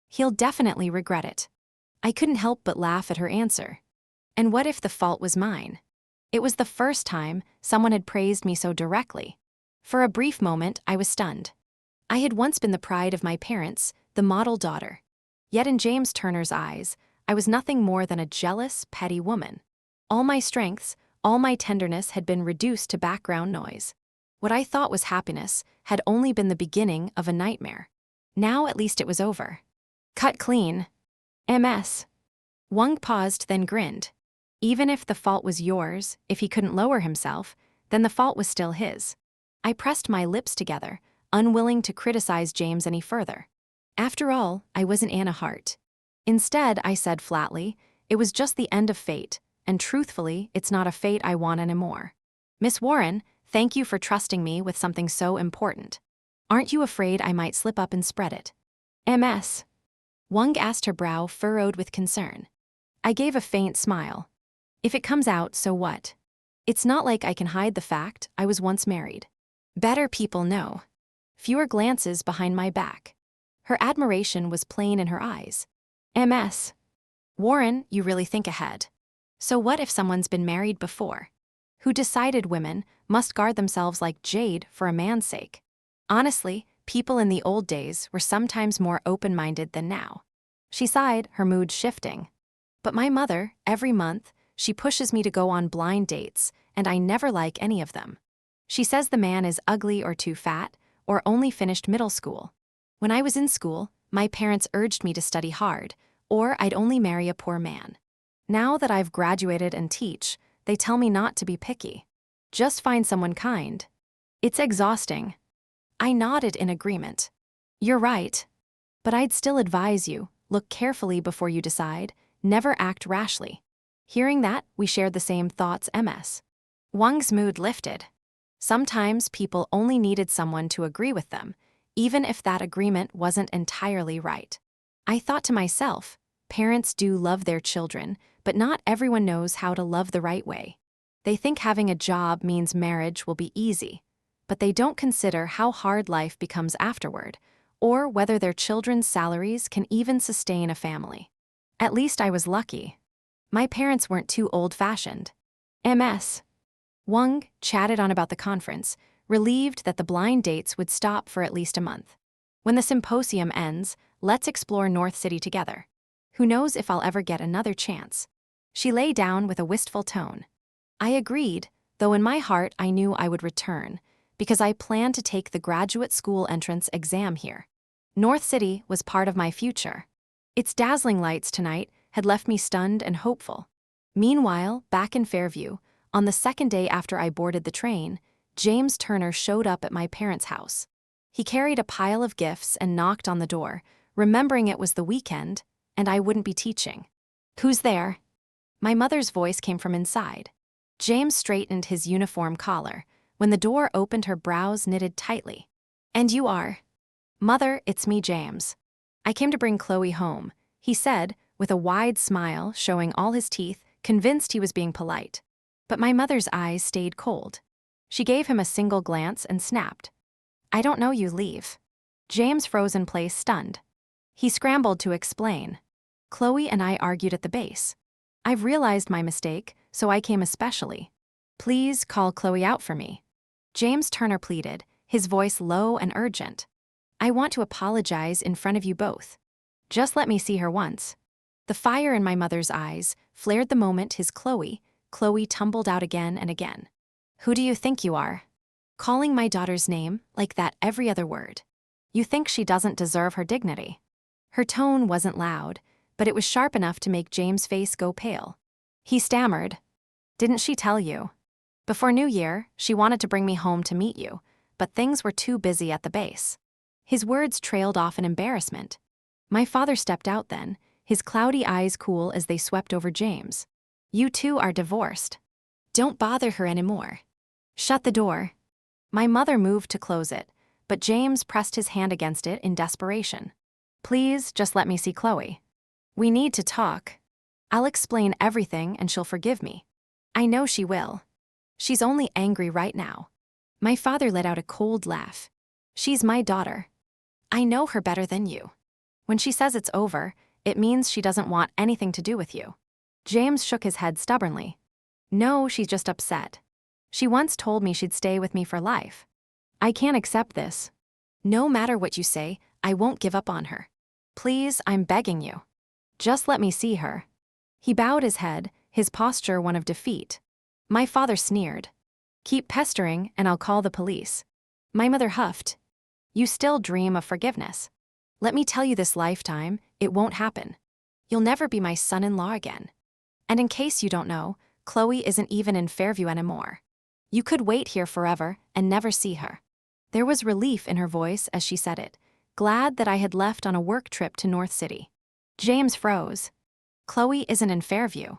S1: He'll definitely regret it. I couldn't help but laugh at her answer. And what if the fault was mine? It was the first time someone had praised me so directly. For a brief moment, I was stunned. I had once been the pride of my parents, the model daughter. Yet in James Turner's eyes, I was nothing more than a jealous, petty woman. All my strengths, all my tenderness had been reduced to background noise. What I thought was happiness had only been the beginning of a nightmare. Now at least it was over. Cut clean. MS. Wang paused, then grinned. Even if the fault was yours, if he couldn't lower himself, then the fault was still his. I pressed my lips together, unwilling to criticize James any further. After all, I wasn't Anna Hart. Instead, I said flatly, it was just the end of fate, and truthfully, it's not a fate I want anymore. Miss Warren, thank you for trusting me with something so important. Aren't you afraid I might slip up and spread it? MS. Wang asked, her brow furrowed with concern. I gave a faint smile. If it comes out, so what? It's not like I can hide the fact I was once married. Better people know. Fewer glances behind my back. Her admiration was plain in her eyes. MS. Warren, you really think ahead. So what if someone's been married before? Who decided women must guard themselves like jade for a man's sake? Honestly, people in the old days were sometimes more open-minded than now. She sighed, her mood shifting. But my mother, every month, she pushes me to go on blind dates, and I never like any of them. She says the man is ugly or too fat, or only finished middle school. When I was in school, my parents urged me to study hard, or I'd only marry a poor man. Now that I've graduated and teach, they tell me not to be picky. Just find someone kind. It's exhausting. I nodded in agreement. You're right. But I'd still advise you, look carefully before you decide, never act rashly. Hearing that, we shared the same thoughts. MS. Wang's mood lifted. Sometimes people only needed someone to agree with them, even if that agreement wasn't entirely right. I thought to myself, parents do love their children, but not everyone knows how to love the right way. They think having a job means marriage will be easy, but they don't consider how hard life becomes afterward, or whether their children's salaries can even sustain a family. At least I was lucky. My parents weren't too old-fashioned. MS. Wang chatted on about the conference, relieved that the blind dates would stop for at least a month. When the symposium ends, let's explore North City together. Who knows if I'll ever get another chance? She lay down with a wistful tone. I agreed, though in my heart I knew I would return, because I planned to take the graduate school entrance exam here. North City was part of my future. Its dazzling lights tonight had left me stunned and hopeful. Meanwhile, back in Fairview, on the second day after I boarded the train, James Turner showed up at my parents' house. He carried a pile of gifts and knocked on the door, remembering it was the weekend, and I wouldn't be teaching. Who's there? My mother's voice came from inside. James straightened his uniform collar. When the door opened, her brows knitted tightly. And you are? Mother, it's me, James. I came to bring Chloe home, he said, with a wide smile showing all his teeth, convinced he was being polite. But my mother's eyes stayed cold. She gave him a single glance and snapped. I don't know, you leave. James froze in place, stunned. He scrambled to explain. Chloe and I argued at the base. I've realized my mistake, so I came especially. Please call Chloe out for me. James Turner pleaded, his voice low and urgent. I want to apologize in front of you both. Just let me see her once. The fire in my mother's eyes flared the moment his Chloe tumbled out again and again. Who do you think you are? Calling my daughter's name like that every other word. You think she doesn't deserve her dignity. Her tone wasn't loud, but it was sharp enough to make James' face go pale. He stammered. Didn't she tell you? Before New Year, she wanted to bring me home to meet you, but things were too busy at the base. His words trailed off in embarrassment. My father stepped out then, his cloudy eyes cool as they swept over James. You two are divorced. Don't bother her anymore. Shut the door. My mother moved to close it, but James pressed his hand against it in desperation. Please, just let me see Chloe. We need to talk. I'll explain everything and she'll forgive me. I know she will. She's only angry right now. My father let out a cold laugh. She's my daughter. I know her better than you. When she says it's over, it means she doesn't want anything to do with you. James shook his head stubbornly. No, she's just upset. She once told me she'd stay with me for life. I can't accept this. No matter what you say, I won't give up on her. Please, I'm begging you. Just let me see her. He bowed his head, his posture one of defeat. My father sneered. Keep pestering and I'll call the police. My mother huffed. You still dream of forgiveness. Let me tell you, this lifetime, it won't happen. You'll never be my son-in-law again. And in case you don't know, Chloe isn't even in Fairview anymore. You could wait here forever and never see her. There was relief in her voice as she said it, glad that I had left on a work trip to North City. James froze. Chloe isn't in Fairview.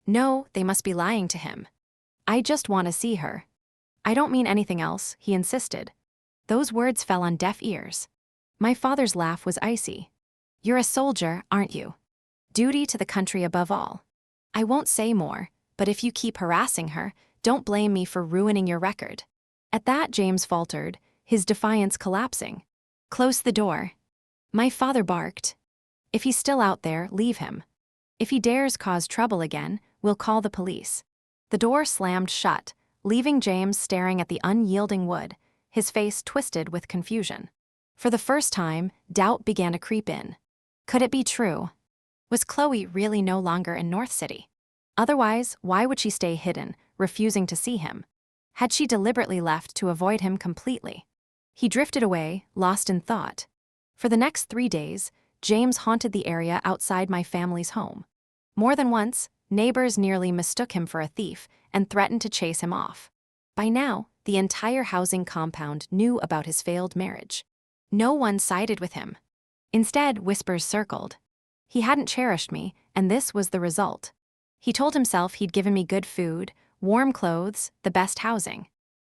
S1: No, they must be lying to him. I just want to see her. I don't mean anything else, he insisted. Those words fell on deaf ears. My father's laugh was icy. You're a soldier, aren't you? Duty to the country above all. I won't say more, but if you keep harassing her, don't blame me for ruining your record. At that, James faltered, his defiance collapsing. Close the door. My father barked. If he's still out there, leave him. If he dares cause trouble again, we'll call the police. The door slammed shut, leaving James staring at the unyielding wood, his face twisted with confusion. For the first time, doubt began to creep in. Could it be true? Was Chloe really no longer in North City? Otherwise, why would she stay hidden, refusing to see him? Had she deliberately left to avoid him completely? He drifted away, lost in thought. For the next 3 days, James haunted the area outside my family's home. More than once, neighbors nearly mistook him for a thief and threatened to chase him off. By now, the entire housing compound knew about his failed marriage. No one sided with him. Instead, whispers circled. He hadn't cherished me, and this was the result. He told himself he'd given me good food, warm clothes, the best housing.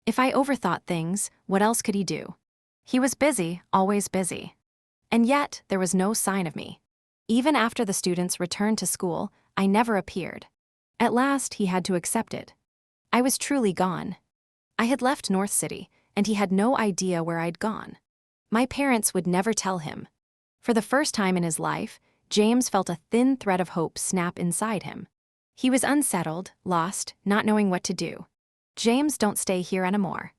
S1: If I overthought things, what else could he do? He was busy, always busy. And yet, there was no sign of me. Even after the students returned to school, I never appeared. At last, he had to accept it. I was truly gone. I had left North City, and he had no idea where I'd gone. My parents would never tell him. For the first time in his life, James felt a thin thread of hope snap inside him. He was unsettled, lost, not knowing what to do. James, don't stay here anymore.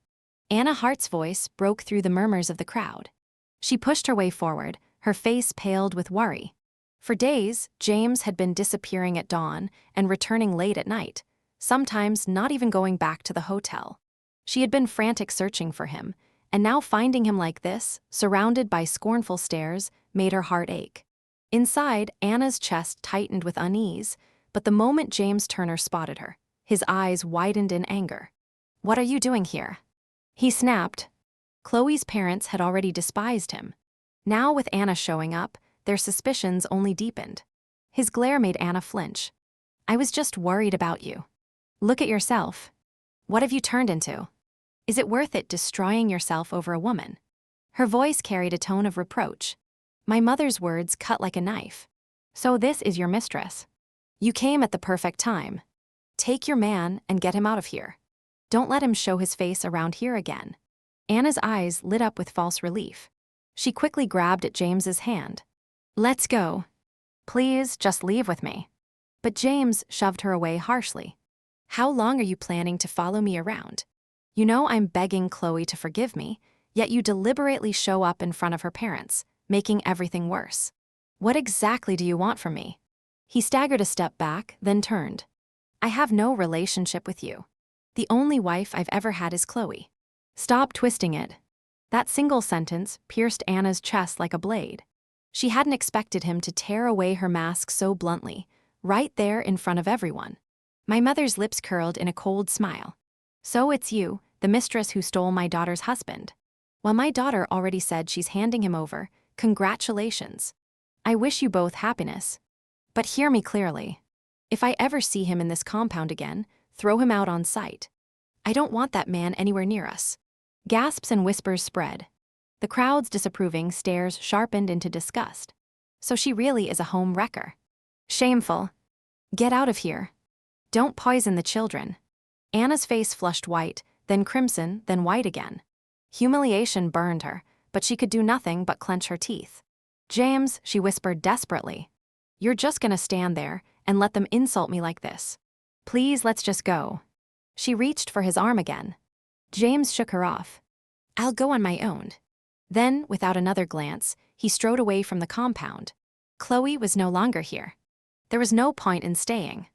S1: Anna Hart's voice broke through the murmurs of the crowd. She pushed her way forward, her face paled with worry. For days, James had been disappearing at dawn and returning late at night, sometimes not even going back to the hotel. She had been frantic searching for him, and now finding him like this, surrounded by scornful stares, made her heart ache. Inside, Anna's chest tightened with unease, but the moment James Turner spotted her, his eyes widened in anger. "What are you doing here?" He snapped. Chloe's parents had already despised him. Now with Anna showing up, their suspicions only deepened. His glare made Anna flinch. "I was just worried about you. Look at yourself. What have you turned into? Is it worth it destroying yourself over a woman?" Her voice carried a tone of reproach. My mother's words cut like a knife. "So this is your mistress. You came at the perfect time. Take your man and get him out of here. Don't let him show his face around here again." Anna's eyes lit up with false relief. She quickly grabbed at James's hand. "Let's go. Please, just leave with me." But James shoved her away harshly. "How long are you planning to follow me around? You know I'm begging Chloe to forgive me, yet you deliberately show up in front of her parents, making everything worse. What exactly do you want from me?" He staggered a step back, then turned. "I have no relationship with you. The only wife I've ever had is Chloe. Stop twisting it." That single sentence pierced Anna's chest like a blade. She hadn't expected him to tear away her mask so bluntly, right there in front of everyone. My mother's lips curled in a cold smile. "So it's you, the mistress who stole my daughter's husband. Well, my daughter already said she's handing him over. Congratulations. I wish you both happiness. But hear me clearly. If I ever see him in this compound again, throw him out on sight. I don't want that man anywhere near us." Gasps and whispers spread. The crowd's disapproving stares sharpened into disgust. So she really is a home wrecker. Shameful. Get out of here. Don't poison the children. Anna's face flushed white, then crimson, then white again. Humiliation burned her, but she could do nothing but clench her teeth. "James," she whispered desperately, "you're just gonna stand there and let them insult me like this. Please, let's just go." She reached for his arm again. James shook her off. "I'll go on my own." Then, without another glance, he strode away from the compound. Chloe was no longer here. There was no point in staying.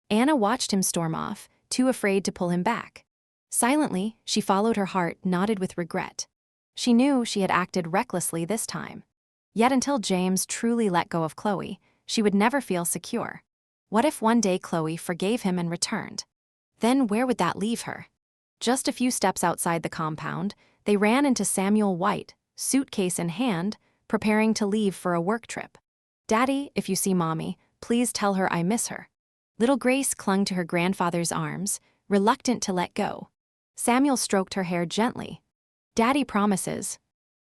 S1: Anna watched him storm off, too afraid to pull him back. Silently, she followed her heart, knotted with regret. She knew she had acted recklessly this time. Yet until James truly let go of Chloe, she would never feel secure. What if one day Chloe forgave him and returned? Then where would that leave her? Just a few steps outside the compound, they ran into Samuel White, suitcase in hand, preparing to leave for a work trip. "Daddy, if you see Mommy, please tell her I miss her." Little Grace clung to her grandfather's arms, reluctant to let go. Samuel stroked her hair gently. "Daddy promises."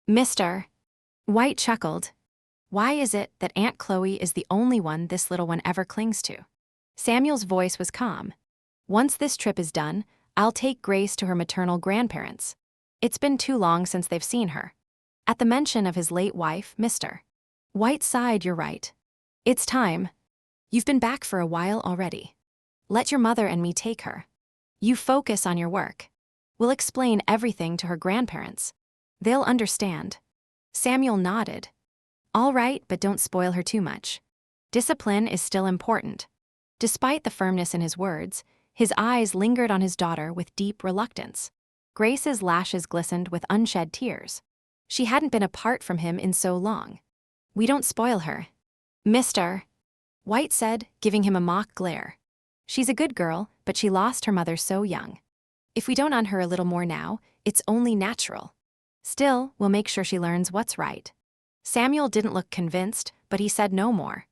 S1: "Mister." White chuckled. "Why is it that Aunt Chloe is the only one this little one ever clings to?" Samuel's voice was calm. "Once this trip is done, I'll take Grace to her maternal grandparents. It's been too long since they've seen her." At the mention of his late wife, Mr. White sighed, you're right. It's time. You've been back for a while already. Let your mother and me take her. You focus on your work. We'll explain everything to her grandparents. They'll understand. Samuel nodded. All right, but don't spoil her too much. Discipline is still important. Despite the firmness in his words, his eyes lingered on his daughter with deep reluctance. Grace's lashes glistened with unshed tears. She hadn't been apart from him in so long. We don't spoil her. Mister, White said, giving him a mock glare. She's a good girl, but she lost her mother so young. If we don't on her a little more now, it's only natural. Still, we'll make sure she learns what's right. Samuel didn't look convinced, but he said no more.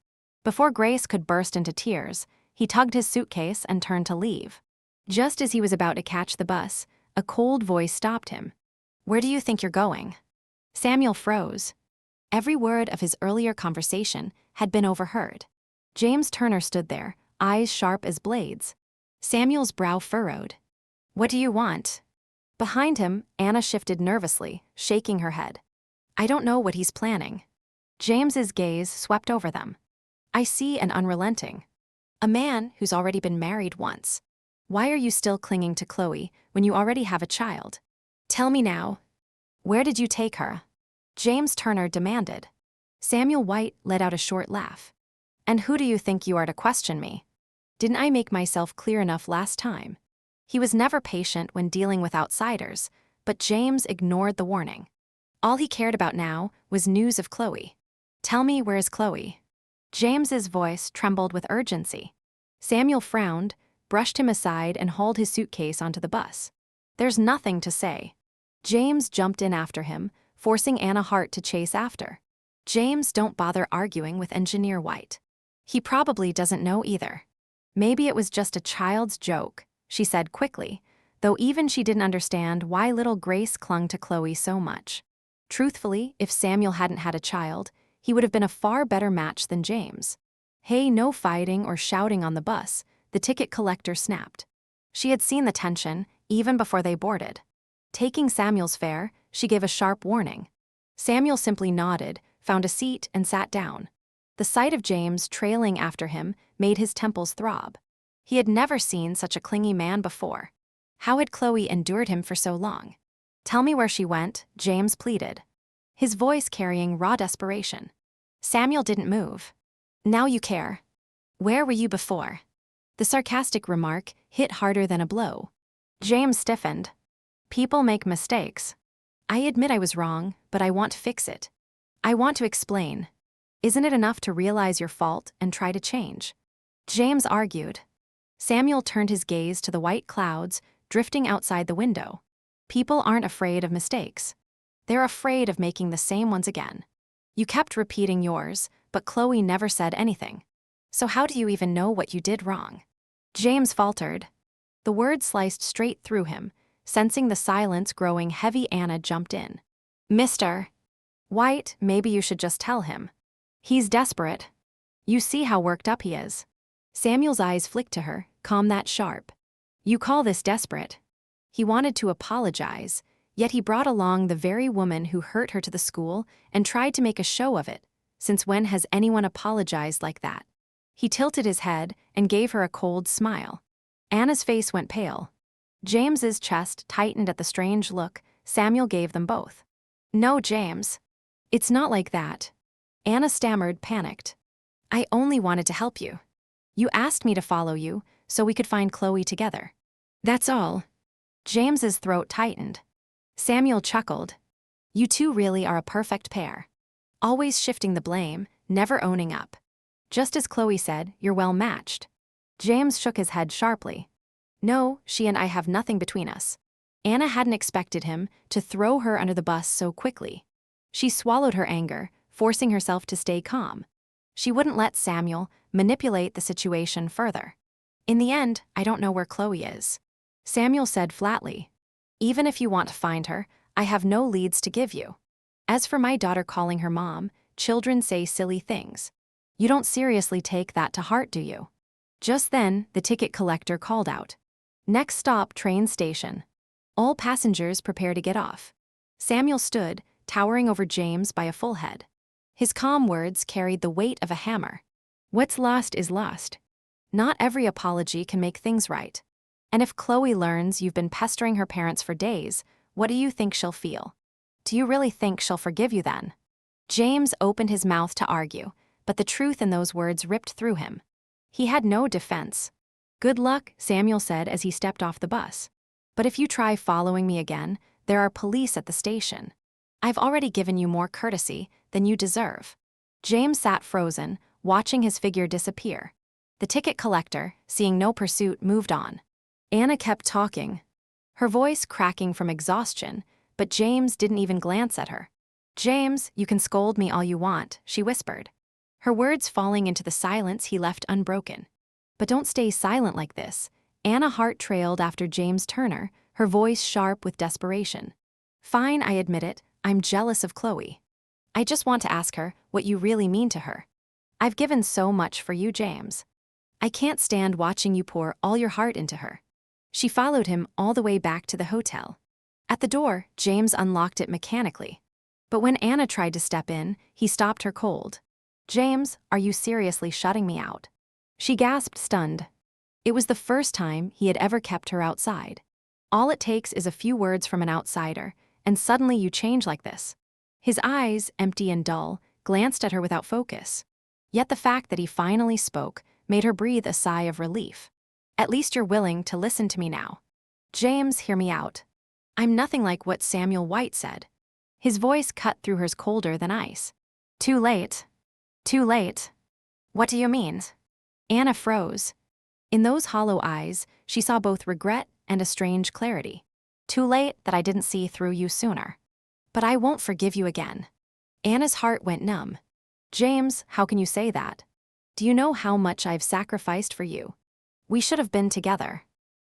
S1: Before Grace could burst into tears, he tugged his suitcase and turned to leave. Just as he was about to catch the bus, a cold voice stopped him. Where do you think you're going? Samuel froze. Every word of his earlier conversation had been overheard. James Turner stood there, eyes sharp as blades. Samuel's brow furrowed. What do you want? Behind him, Anna shifted nervously, shaking her head. I don't know what he's planning. James's gaze swept over them. I see an unrelenting. A man who's already been married once. Why are you still clinging to Chloe when you already have a child? Tell me now. Where did you take her? James Turner demanded. Samuel White let out a short laugh. And who do you think you are to question me? Didn't I make myself clear enough last time? He was never patient when dealing with outsiders, but James ignored the warning. All he cared about now was news of Chloe. Tell me, where is Chloe? James's voice trembled with urgency. Samuel frowned, brushed him aside, and hauled his suitcase onto the bus. There's nothing to say. James jumped in after him, forcing Anna Hart to chase after. James, don't bother arguing with Engineer White. He probably doesn't know either. Maybe it was just a child's joke, she said quickly, though even she didn't understand why little Grace clung to Chloe so much. Truthfully, if Samuel hadn't had a child, he would have been a far better match than James. Hey, no fighting or shouting on the bus, the ticket collector snapped. She had seen the tension, even before they boarded. Taking Samuel's fare, she gave a sharp warning. Samuel simply nodded, found a seat, and sat down. The sight of James trailing after him made his temples throb. He had never seen such a clingy man before. How had Chloe endured him for so long? Tell me where she went, James pleaded, his voice carrying raw desperation. Samuel didn't move. Now you care. Where were you before? The sarcastic remark hit harder than a blow. James stiffened. People make mistakes. I admit I was wrong, but I want to fix it. I want to explain. Isn't it enough to realize your fault and try to change? James argued. Samuel turned his gaze to the white clouds drifting outside the window. People aren't afraid of mistakes. They're afraid of making the same ones again. You kept repeating yours, but Chloe never said anything. So how do you even know what you did wrong? James faltered. The words sliced straight through him. Sensing the silence growing heavy, Anna jumped in. Mr. White, maybe you should just tell him. He's desperate. You see how worked up he is. Samuel's eyes flicked to her, calm that sharp. You call this desperate? He wanted to apologize, yet he brought along the very woman who hurt her to the school and tried to make a show of it. Since when has anyone apologized like that? He tilted his head and gave her a cold smile. Anna's face went pale. James's chest tightened at the strange look Samuel gave them both. No, James. It's not like that. Anna stammered, panicked. I only wanted to help you. You asked me to follow you so we could find Chloe together. That's all. James's throat tightened. Samuel chuckled. You two really are a perfect pair. Always shifting the blame, never owning up. Just as Chloe said, you're well matched. James shook his head sharply. No, she and I have nothing between us. Anna hadn't expected him to throw her under the bus so quickly. She swallowed her anger, forcing herself to stay calm. She wouldn't let Samuel manipulate the situation further. In the end, I don't know where Chloe is. Samuel said flatly. Even if you want to find her, I have no leads to give you. As for my daughter calling her mom, children say silly things. You don't seriously take that to heart, do you? Just then, the ticket collector called out. Next stop, train station. All passengers prepare to get off. Samuel stood, towering over James by a full head. His calm words carried the weight of a hammer. What's lost is lost. Not every apology can make things right. And if Chloe learns you've been pestering her parents for days, what do you think she'll feel? Do you really think she'll forgive you then? James opened his mouth to argue, but the truth in those words ripped through him. He had no defense. Good luck, Samuel said as he stepped off the bus. But if you try following me again, there are police at the station. I've already given you more courtesy than you deserve. James sat frozen, watching his figure disappear. The ticket collector, seeing no pursuit, moved on. Anna kept talking, her voice cracking from exhaustion, but James didn't even glance at her. James, you can scold me all you want, she whispered, her words falling into the silence he left unbroken. But don't stay silent like this. Anna Hart trailed after James Turner, her voice sharp with desperation. Fine, I admit it, I'm jealous of Chloe. I just want to ask her what you really mean to her. I've given so much for you, James. I can't stand watching you pour all your heart into her. She followed him all the way back to the hotel. At the door, James unlocked it mechanically. But when Anna tried to step in, he stopped her cold. James, are you seriously shutting me out? She gasped, stunned. It was the first time he had ever kept her outside. All it takes is a few words from an outsider, and suddenly you change like this. His eyes, empty and dull, glanced at her without focus. Yet the fact that he finally spoke made her breathe a sigh of relief. At least you're willing to listen to me now. James, hear me out. I'm nothing like what Samuel White said. His voice cut through hers colder than ice. Too late. Too late. What do you mean? Anna froze. In those hollow eyes, she saw both regret and a strange clarity. Too late that I didn't see through you sooner. But I won't forgive you again. Anna's heart went numb. James, how can you say that? Do you know how much I've sacrificed for you? We should have been together.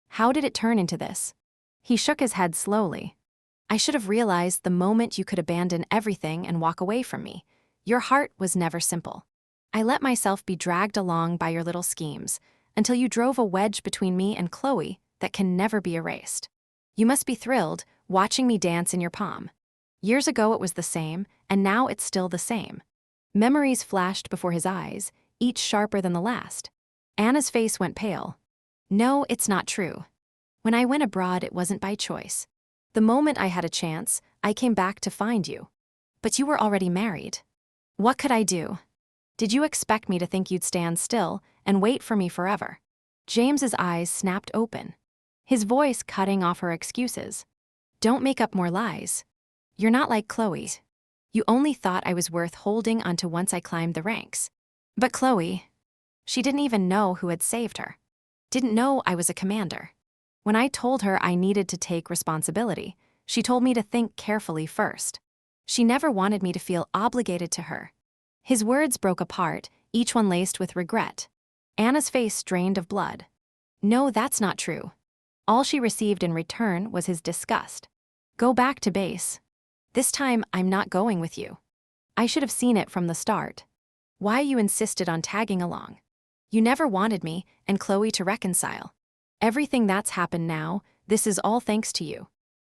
S1: How did it turn into this? He shook his head slowly. I should have realized the moment you could abandon everything and walk away from me. Your heart was never simple. I let myself be dragged along by your little schemes until you drove a wedge between me and Chloe that can never be erased. You must be thrilled watching me dance in your palm. Years ago it was the same, and now it's still the same. Memories flashed before his eyes, each sharper than the last. Anna's face went pale. No, it's not true. When I went abroad, it wasn't by choice. The moment I had a chance, I came back to find you. But you were already married. What could I do? Did you expect me to think you'd stand still and wait for me forever? James's eyes snapped open, his voice cutting off her excuses. Don't make up more lies. You're not like Chloe. You only thought I was worth holding onto once I climbed the ranks. But Chloe, she didn't even know who had saved her. Didn't know I was a commander. When I told her I needed to take responsibility, she told me to think carefully first. She never wanted me to feel obligated to her. His words broke apart, each one laced with regret. Anna's face drained of blood. No, that's not true. All she received in return was his disgust. Go back to base. This time, I'm not going with you. I should have seen it from the start. Why you insisted on tagging along? You never wanted me and Chloe to reconcile. Everything that's happened now, this is all thanks to you.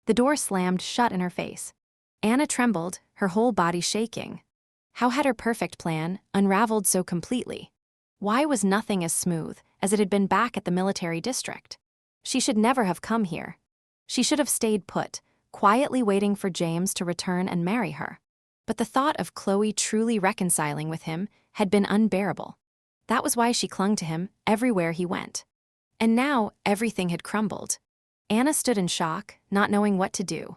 S1: The door slammed shut in her face. Anna trembled, her whole body shaking. How had her perfect plan unraveled so completely? Why was nothing as smooth as it had been back at the military district? She should never have come here. She should have stayed put, quietly waiting for James to return and marry her. But the thought of Chloe truly reconciling with him had been unbearable. That was why she clung to him everywhere he went. And now everything had crumbled. Anna stood in shock, not knowing what to do.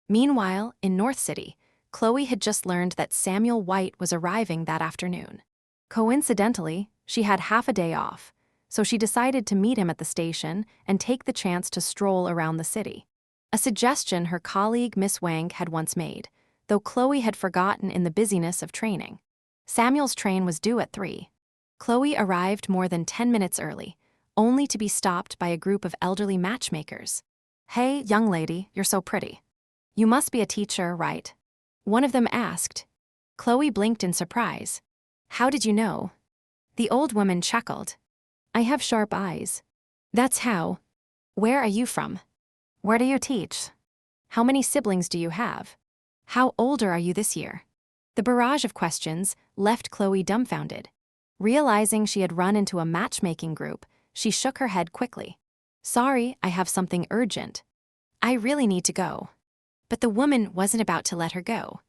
S1: Meanwhile, in North City, Chloe had just learned that Samuel White was arriving that afternoon. Coincidentally, she had half a day off, so she decided to meet him at the station and take the chance to stroll around the city. A suggestion her colleague Miss Wang had once made, though Chloe had forgotten in the busyness of training. Samuel's train was due at 3. Chloe arrived more than 10 minutes early, only to be stopped by a group of elderly matchmakers. Hey, young lady, you're so pretty. You must be a teacher, right? One of them asked. Chloe blinked in surprise. How did you know? The old woman chuckled. I have sharp eyes. That's how. Where are you from? Where do you teach? How many siblings do you have? How older are you this year? The barrage of questions left Chloe dumbfounded. Realizing she had run into a matchmaking group, she shook her head quickly. Sorry, I have something urgent. I really need to go. But the woman wasn't about to let her go.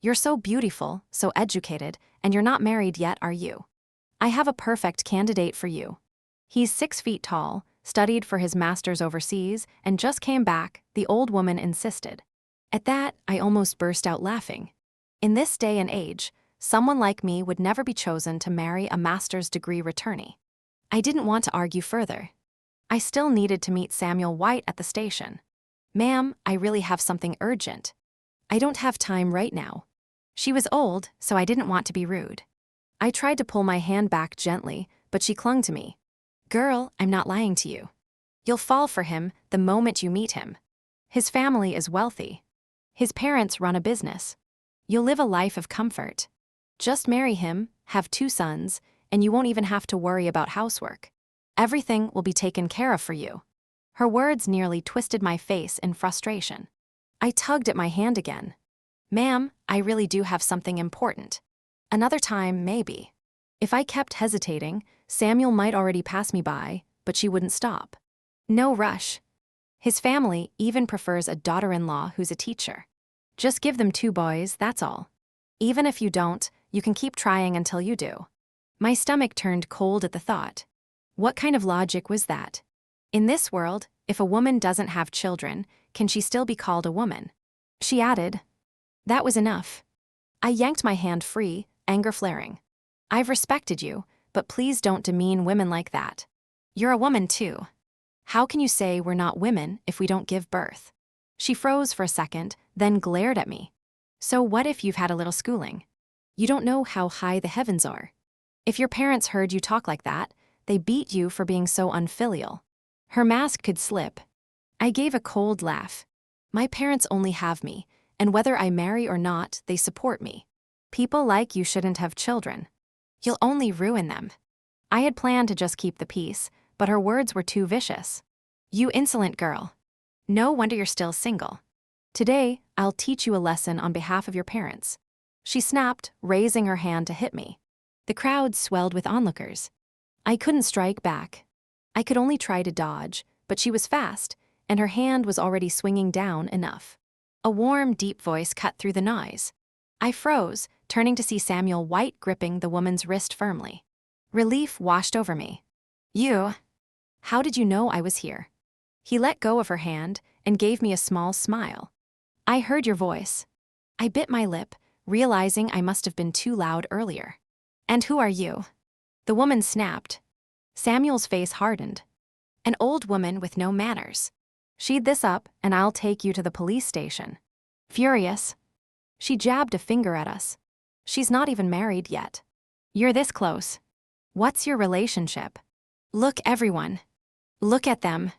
S1: You're so beautiful, so educated, and you're not married yet, are you? I have a perfect candidate for you. He's 6 feet tall, studied for his master's overseas, and just came back, the old woman insisted. At that, I almost burst out laughing. In this day and age, someone like me would never be chosen to marry a master's degree returnee. I didn't want to argue further. I still needed to meet Samuel White at the station. Ma'am, I really have something urgent. I don't have time right now. She was old, so I didn't want to be rude. I tried to pull my hand back gently, but she clung to me. Girl, I'm not lying to you. You'll fall for him the moment you meet him. His family is wealthy. His parents run a business. You'll live a life of comfort. Just marry him, have 2 sons, and you won't even have to worry about housework. Everything will be taken care of for you. Her words nearly twisted my face in frustration. I tugged at my hand again. Ma'am, I really do have something important. Another time, maybe. If I kept hesitating, Samuel might already pass me by, but she wouldn't stop. No rush. His family even prefers a daughter-in-law who's a teacher. Just give them 2 boys, that's all. Even if you don't, you can keep trying until you do. My stomach turned cold at the thought. What kind of logic was that? In this world, if a woman doesn't have children, can she still be called a woman? She added. That was enough. I yanked my hand free, anger flaring. I've respected you, but please don't demean women like that. You're a woman too. How can you say we're not women if we don't give birth? She froze for a second, then glared at me. So what if you've had a little schooling? You don't know how high the heavens are. If your parents heard you talk like that, they beat you for being so unfilial. Her mask could slip. I gave a cold laugh. My parents only have me, and whether I marry or not, they support me. People like you shouldn't have children. You'll only ruin them. I had planned to just keep the peace, but her words were too vicious. You insolent girl. No wonder you're still single. Today, I'll teach you a lesson on behalf of your parents. She snapped, raising her hand to hit me. The crowd swelled with onlookers. I couldn't strike back. I could only try to dodge, but she was fast, and her hand was already swinging down enough. A warm, deep voice cut through the noise. I froze, turning to see Samuel White gripping the woman's wrist firmly. Relief washed over me. You? How did you know I was here? He let go of her hand and gave me a small smile. I heard your voice. I bit my lip, realizing I must have been too loud earlier. And who are you? The woman snapped. Samuel's face hardened. An old woman with no manners. Sheed this up, and I'll take you to the police station. Furious. She jabbed a finger at us. She's not even married yet. You're this close. What's your relationship? Look, everyone. Look at them.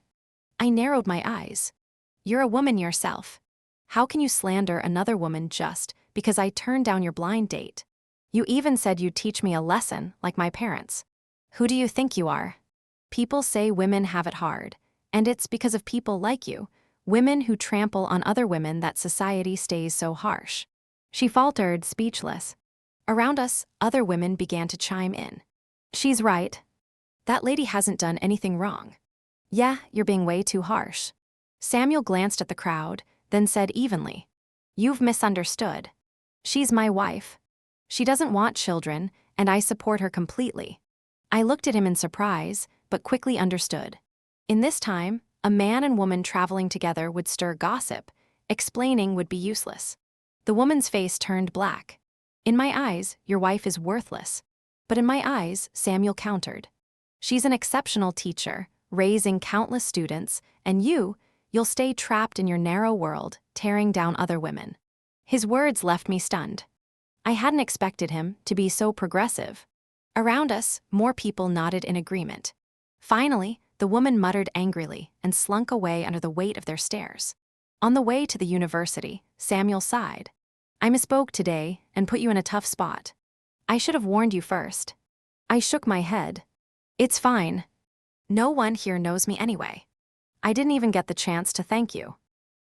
S1: I narrowed my eyes. You're a woman yourself. How can you slander another woman just because I turned down your blind date? You even said you'd teach me a lesson, like my parents. Who do you think you are? People say women have it hard, and it's because of people like you, women who trample on other women, that society stays so harsh. She faltered, speechless. Around us, other women began to chime in. She's right. That lady hasn't done anything wrong. Yeah, you're being way too harsh. Samuel glanced at the crowd, then said evenly, You've misunderstood. She's my wife. She doesn't want children, and I support her completely. I looked at him in surprise, but quickly understood. In this time, a man and woman traveling together would stir gossip. Explaining would be useless. The woman's face turned black. In my eyes, your wife is worthless. But in my eyes, Samuel countered. She's an exceptional teacher, raising countless students, and you'll stay trapped in your narrow world, tearing down other women. His words left me stunned. I hadn't expected him to be so progressive. Around us, more people nodded in agreement. Finally, the woman muttered angrily and slunk away under the weight of their stares. On the way to the university, Samuel sighed. I misspoke today and put you in a tough spot. I should have warned you first. I shook my head. It's fine. No one here knows me anyway. I didn't even get the chance to thank you.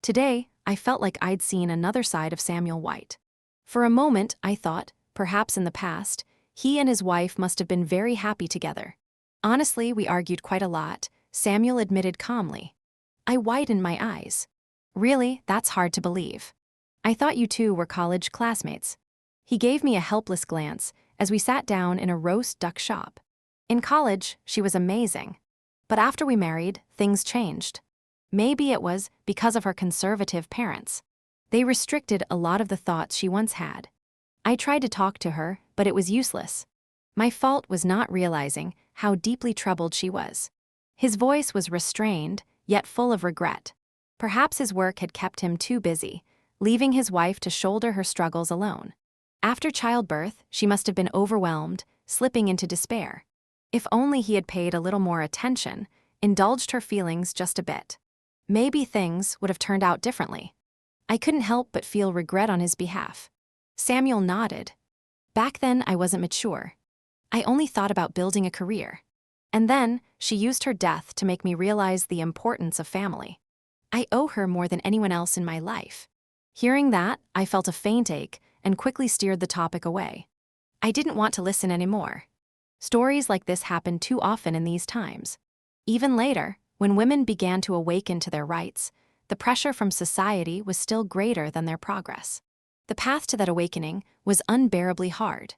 S1: Today, I felt like I'd seen another side of Samuel White. For a moment, I thought, perhaps in the past, he and his wife must have been very happy together. Honestly, we argued quite a lot, Samuel admitted calmly. I widened my eyes. Really, that's hard to believe. I thought you two were college classmates. He gave me a helpless glance as we sat down in a roast duck shop. In college, she was amazing. But after we married, things changed. Maybe it was because of her conservative parents. They restricted a lot of the thoughts she once had. I tried to talk to her, but it was useless. My fault was not realizing how deeply troubled she was. His voice was restrained, yet full of regret. Perhaps his work had kept him too busy, leaving his wife to shoulder her struggles alone. After childbirth, she must have been overwhelmed, slipping into despair. If only he had paid a little more attention, indulged her feelings just a bit. Maybe things would have turned out differently. I couldn't help but feel regret on his behalf. Samuel nodded. Back then, I wasn't mature. I only thought about building a career. And then, she used her death to make me realize the importance of family. I owe her more than anyone else in my life. Hearing that, I felt a faint ache and quickly steered the topic away. I didn't want to listen anymore. Stories like this happen too often in these times. Even later, when women began to awaken to their rights, the pressure from society was still greater than their progress. The path to that awakening was unbearably hard.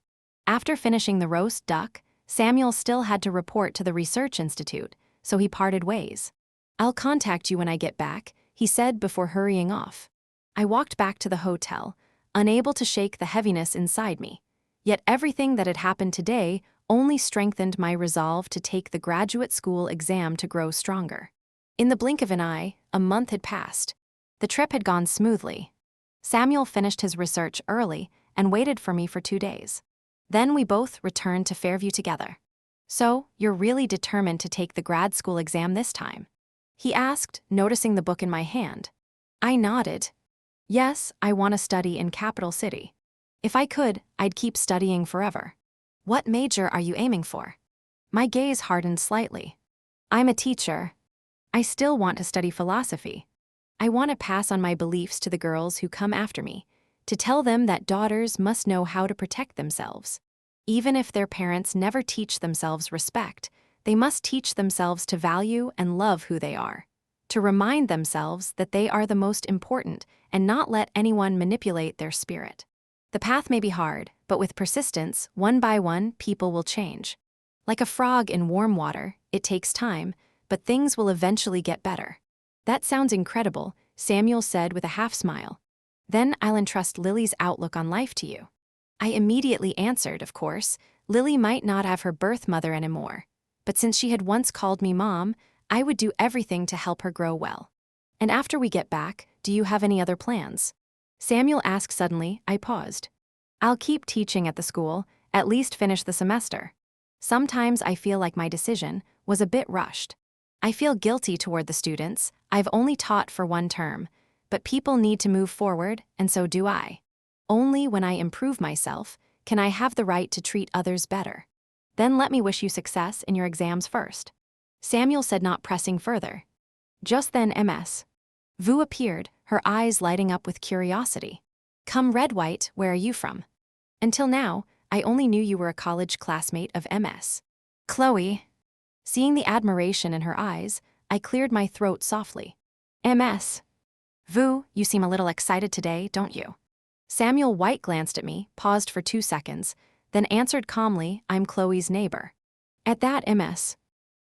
S1: After finishing the roast duck, Samuel still had to report to the research institute, so he parted ways. "I'll contact you when I get back," he said before hurrying off. I walked back to the hotel, unable to shake the heaviness inside me. Yet everything that had happened today only strengthened my resolve to take the graduate school exam to grow stronger. In the blink of an eye, a month had passed. The trip had gone smoothly. Samuel finished his research early and waited for me for 2 days. Then we both returned to Fairview together. "So, you're really determined to take the grad school exam this time?" he asked, noticing the book in my hand. I nodded. "Yes, I want to study in Capital City. If I could, I'd keep studying forever." "What major are you aiming for?" My gaze hardened slightly. "I'm a teacher. I still want to study philosophy. I want to pass on my beliefs to the girls who come after me, to tell them that daughters must know how to protect themselves. Even if their parents never teach themselves respect, they must teach themselves to value and love who they are, to remind themselves that they are the most important and not let anyone manipulate their spirit. The path may be hard, but with persistence, one by one, people will change. Like a frog in warm water, it takes time, but things will eventually get better." "That sounds incredible," Samuel said with a half-smile. "Then I'll entrust Lily's outlook on life to you." I immediately answered, of course, Lily might not have her birth mother anymore, but since she had once called me mom, I would do everything to help her grow well. "And after we get back, do you have any other plans?" Samuel asked suddenly. I paused. "I'll keep teaching at the school, at least finish the semester. Sometimes I feel like my decision was a bit rushed. I feel guilty toward the students. I've only taught for 1 term, but people need to move forward, and so do I. Only when I improve myself can I have the right to treat others better. Then let me wish you success in your exams first." Samuel said, not pressing further. Just then Ms. Vu appeared, her eyes lighting up with curiosity. "Come Red White, where are you from? Until now, I only knew you were a college classmate of Ms. Chloe." Seeing the admiration in her eyes, I cleared my throat softly. "Ms. Vu, you seem a little excited today, don't you?" Samuel White glanced at me, paused for 2 seconds, then answered calmly, "I'm Chloe's neighbor." At that, Ms.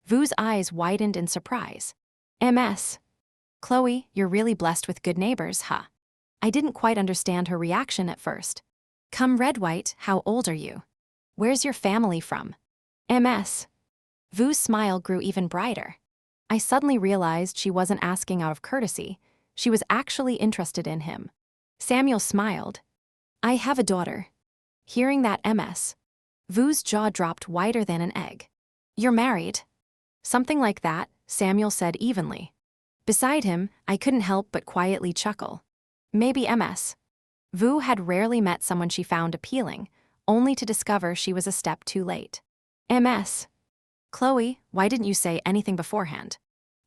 S1: Vu's eyes widened in surprise. "Ms. Chloe, you're really blessed with good neighbors, huh?" I didn't quite understand her reaction at first. "Come Red White, how old are you? Where's your family from?" "Ms. Vu's smile grew even brighter. I suddenly realized she wasn't asking out of courtesy. She was actually interested in him. Samuel smiled. "I have a daughter." Hearing that, Ms. Vu's jaw dropped whiter than an egg. "You're married?" "Something like that," Samuel said evenly. Beside him, I couldn't help but quietly chuckle. Maybe Ms. Vu had rarely met someone she found appealing, only to discover she was a step too late. "Ms. Chloe, why didn't you say anything beforehand?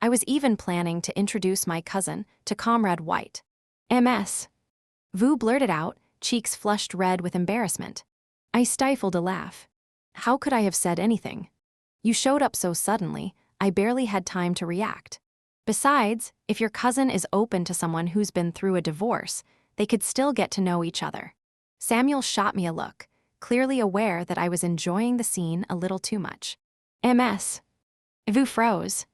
S1: I was even planning to introduce my cousin to Comrade White." "Ms. Vu blurted out, cheeks flushed red with embarrassment. I stifled a laugh. How could I have said anything? You showed up so suddenly, I barely had time to react. Besides, if your cousin is open to someone who's been through a divorce, they could still get to know each other. Samuel shot me a look, clearly aware that I was enjoying the scene a little too much. MS. Vu froze.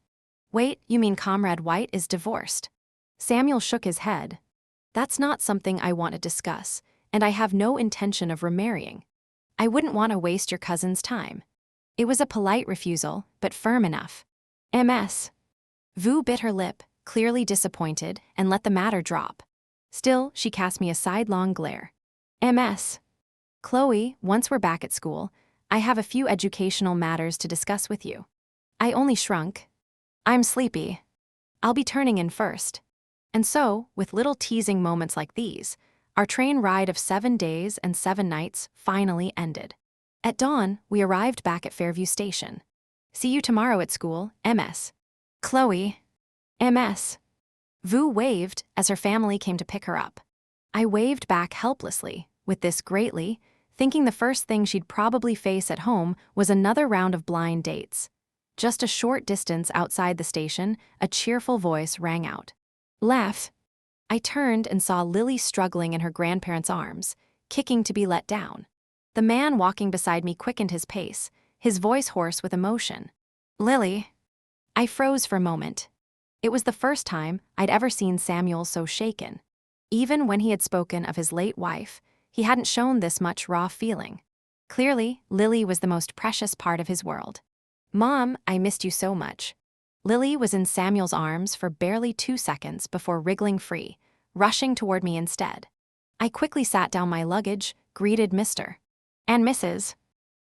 S1: Wait, you mean Comrade White is divorced? Samuel shook his head. That's not something I want to discuss, and I have no intention of remarrying. I wouldn't want to waste your cousin's time. It was a polite refusal, but firm enough. MS. Vu bit her lip, clearly disappointed, and let the matter drop. Still, she cast me a sidelong glare. MS. Chloe, once we're back at school, I have a few educational matters to discuss with you. I only shrunk. I'm sleepy. I'll be turning in first. And so, with little teasing moments like these, our train ride of 7 days and 7 nights finally ended. At dawn, we arrived back at Fairview Station. See you tomorrow at school, MS. Chloe. MS. Vu waved as her family came to pick her up. I waved back helplessly, with this greatly, thinking the first thing she'd probably face at home was another round of blind dates. Just a short distance outside the station, a cheerful voice rang out. Laugh. I turned and saw Lily struggling in her grandparents' arms, kicking to be let down. The man walking beside me quickened his pace, his voice hoarse with emotion. Lily. I froze for a moment. It was the first time I'd ever seen Samuel so shaken. Even when he had spoken of his late wife, he hadn't shown this much raw feeling. Clearly, Lily was the most precious part of his world. Mom, I missed you so much. Lily was in Samuel's arms for barely 2 seconds before wriggling free, rushing toward me instead. I quickly sat down my luggage, greeted Mr. and Mrs.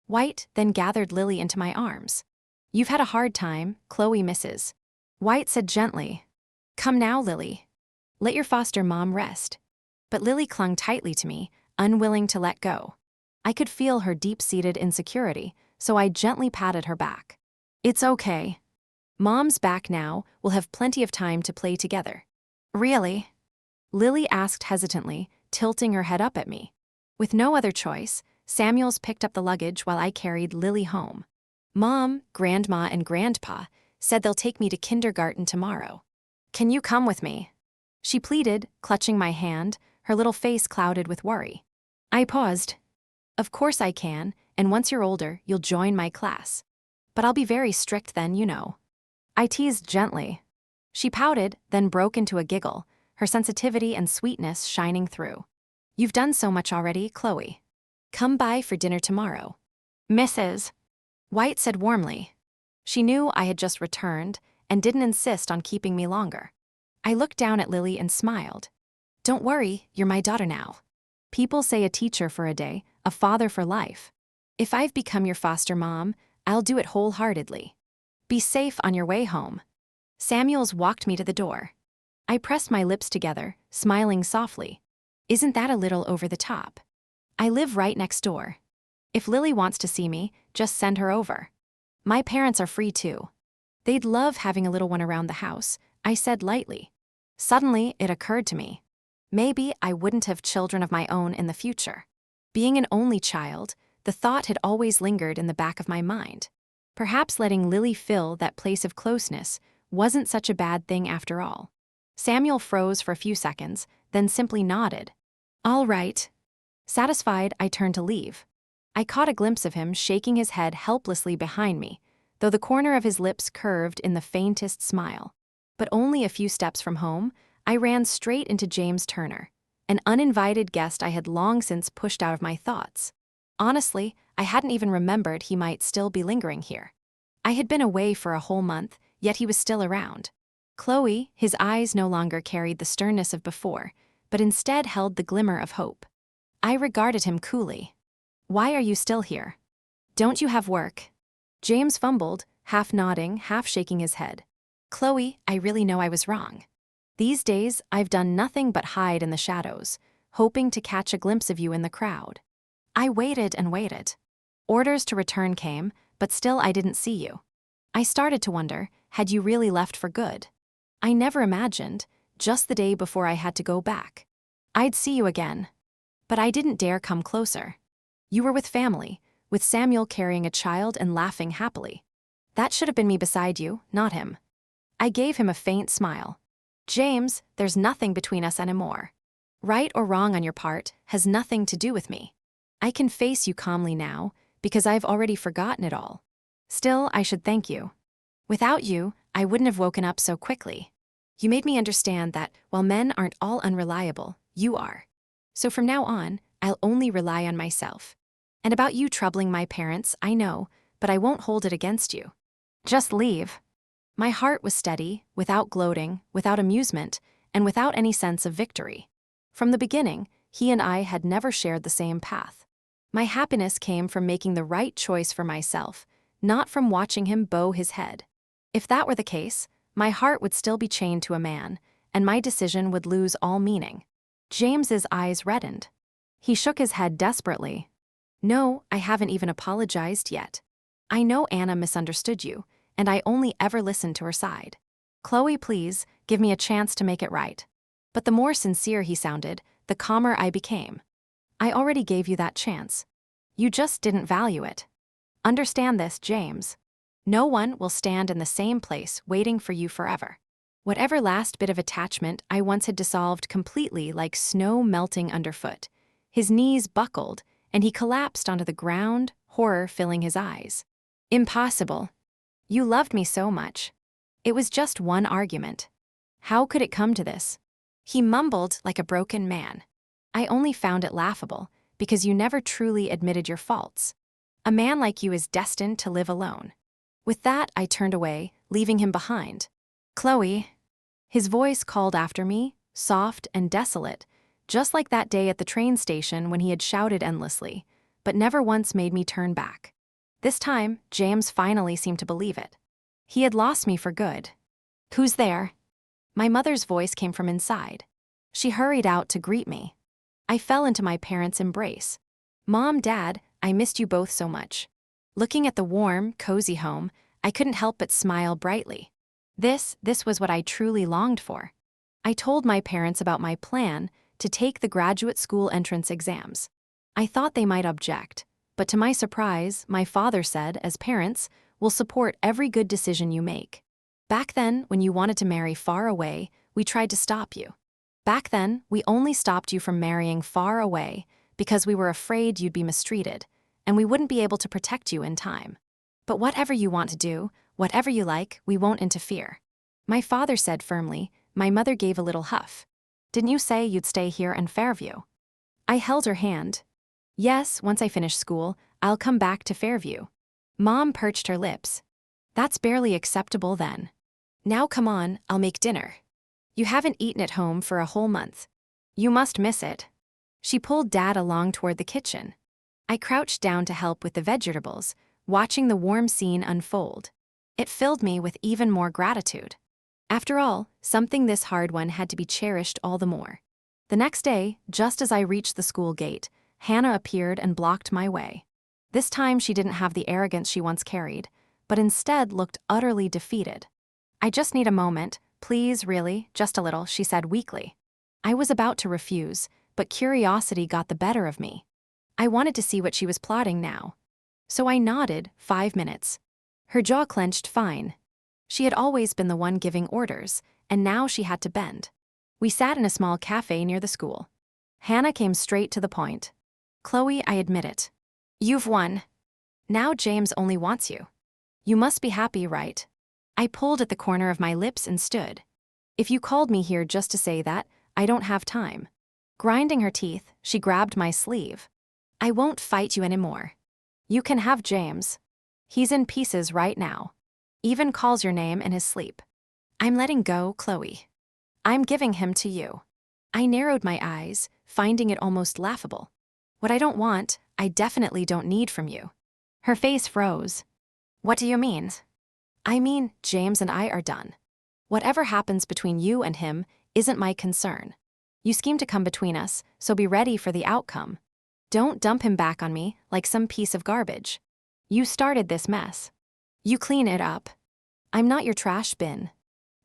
S1: White, then gathered Lily into my arms. You've had a hard time, Chloe Mrs. White said gently. Come now, Lily. Let your foster mom rest. But Lily clung tightly to me, unwilling to let go. I could feel her deep-seated insecurity, so I gently patted her back. It's okay. Mom's back now, we'll have plenty of time to play together. Really? Lily asked hesitantly, tilting her head up at me. With no other choice, Samuels picked up the luggage while I carried Lily home. Mom, Grandma, and Grandpa said they'll take me to kindergarten tomorrow. Can you come with me? She pleaded, clutching my hand, her little face clouded with worry. I paused. Of course I can, and once you're older, you'll join my class. But I'll be very strict then, you know. I teased gently. She pouted, then broke into a giggle, her sensitivity and sweetness shining through. You've done so much already, Chloe. Come by for dinner tomorrow. Mrs. White said warmly. She knew I had just returned and didn't insist on keeping me longer. I looked down at Lily and smiled. Don't worry, you're my daughter now. People say a teacher for a day, a father for life. If I've become your foster mom, I'll do it wholeheartedly. Be safe on your way home. Samuels walked me to the door. I pressed my lips together, smiling softly. Isn't that a little over the top? I live right next door. If Lily wants to see me, just send her over. My parents are free too. They'd love having a little one around the house, I said lightly. Suddenly, it occurred to me. Maybe I wouldn't have children of my own in the future. Being an only child, the thought had always lingered in the back of my mind. Perhaps letting Lily fill that place of closeness wasn't such a bad thing after all. Samuel froze for a few seconds, then simply nodded. All right. Satisfied, I turned to leave. I caught a glimpse of him shaking his head helplessly behind me, though the corner of his lips curved in the faintest smile. But only a few steps from home, I ran straight into James Turner, an uninvited guest I had long since pushed out of my thoughts. Honestly, I hadn't even remembered he might still be lingering here. I had been away for a whole month, yet he was still around. Chloe, his eyes no longer carried the sternness of before, but instead held the glimmer of hope. I regarded him coolly. Why are you still here? Don't you have work? James fumbled, half nodding, half shaking his head. Chloe, I really know I was wrong. These days, I've done nothing but hide in the shadows, hoping to catch a glimpse of you in the crowd. I waited and waited. Orders to return came, but still I didn't see you. I started to wonder, had you really left for good? I never imagined, just the day before I had to go back, I'd see you again. But I didn't dare come closer. You were with family, with Samuel carrying a child and laughing happily. That should have been me beside you, not him. I gave him a faint smile. James, there's nothing between us anymore. Right or wrong on your part has nothing to do with me. I can face you calmly now, because I've already forgotten it all. Still, I should thank you. Without you, I wouldn't have woken up so quickly. You made me understand that, while men aren't all unreliable, you are. So from now on, I'll only rely on myself. And about you troubling my parents, I know, but I won't hold it against you. Just leave. My heart was steady, without gloating, without amusement, and without any sense of victory. From the beginning, he and I had never shared the same path. My happiness came from making the right choice for myself, not from watching him bow his head. If that were the case, my heart would still be chained to a man, and my decision would lose all meaning. James's eyes reddened. He shook his head desperately. No, I haven't even apologized yet. I know Anna misunderstood you, and I only ever listened to her side. Chloe, please, give me a chance to make it right. But the more sincere he sounded, the calmer I became. I already gave you that chance. You just didn't value it. Understand this, James. No one will stand in the same place waiting for you forever. Whatever last bit of attachment I once had dissolved completely like snow melting underfoot. His knees buckled, and he collapsed onto the ground, horror filling his eyes. Impossible. You loved me so much. It was just one argument. How could it come to this? He mumbled like a broken man. I only found it laughable, because you never truly admitted your faults. A man like you is destined to live alone. With that, I turned away, leaving him behind. Chloe. His voice called after me, soft and desolate, just like that day at the train station when he had shouted endlessly, but never once made me turn back. This time, James finally seemed to believe it. He had lost me for good. Who's there? My mother's voice came from inside. She hurried out to greet me. I fell into my parents' embrace. Mom, Dad, I missed you both so much. Looking at the warm, cozy home, I couldn't help but smile brightly. This was what I truly longed for. I told my parents about my plan to take the graduate school entrance exams. I thought they might object, but to my surprise, my father said, as parents, we'll support every good decision you make. Back then, when you wanted to marry far away, we tried to stop you. Back then, we only stopped you from marrying far away because we were afraid you'd be mistreated, and we wouldn't be able to protect you in time. But whatever you want to do, whatever you like, we won't interfere. My father said firmly. My mother gave a little huff. Didn't you say you'd stay here in Fairview? I held her hand. Yes, once I finish school, I'll come back to Fairview. Mom perched her lips. That's barely acceptable then. Now come on, I'll make dinner. You haven't eaten at home for a whole month. You must miss it. She pulled Dad along toward the kitchen. I crouched down to help with the vegetables, watching the warm scene unfold. It filled me with even more gratitude. After all, something this hard one had to be cherished all the more. The next day, just as I reached the school gate, Hannah appeared and blocked my way. This time she didn't have the arrogance she once carried, but instead looked utterly defeated. I just need a moment, please, really, just a little, she said weakly. I was about to refuse, but curiosity got the better of me. I wanted to see what she was plotting now. So I nodded. 5 minutes. Her jaw clenched fine. She had always been the one giving orders, and now she had to bend. We sat in a small cafe near the school. Hannah came straight to the point. Chloe, I admit it. You've won. Now James only wants you. You must be happy, right? I pulled at the corner of my lips and stood. If you called me here just to say that, I don't have time. Grinding her teeth, she grabbed my sleeve. I won't fight you anymore. You can have James. He's in pieces right now. Even calls your name in his sleep. I'm letting go, Chloe. I'm giving him to you. I narrowed my eyes, finding it almost laughable. What I don't want, I definitely don't need from you. Her face froze. What do you mean? I mean, James and I are done. Whatever happens between you and him isn't my concern. You scheme to come between us, so be ready for the outcome. Don't dump him back on me like some piece of garbage. You started this mess. You clean it up. I'm not your trash bin.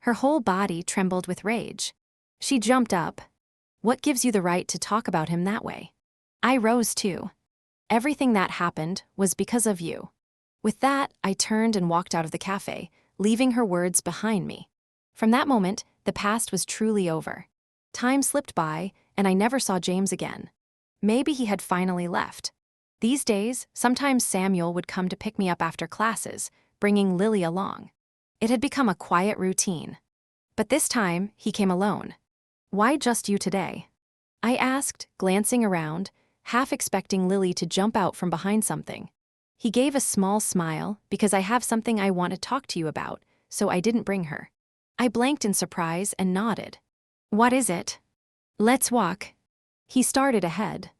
S1: Her whole body trembled with rage. She jumped up. What gives you the right to talk about him that way? I rose too. Everything that happened was because of you. With that, I turned and walked out of the cafe, leaving her words behind me. From that moment, the past was truly over. Time slipped by, and I never saw James again. Maybe he had finally left. These days, sometimes Samuel would come to pick me up after classes, bringing Lily along. It had become a quiet routine. But this time, he came alone. Why just you today? I asked, glancing around, half expecting Lily to jump out from behind something. He gave a small smile because I have something I want to talk to you about, so I didn't bring her. I blanked in surprise and nodded. What is it? Let's walk. He started ahead.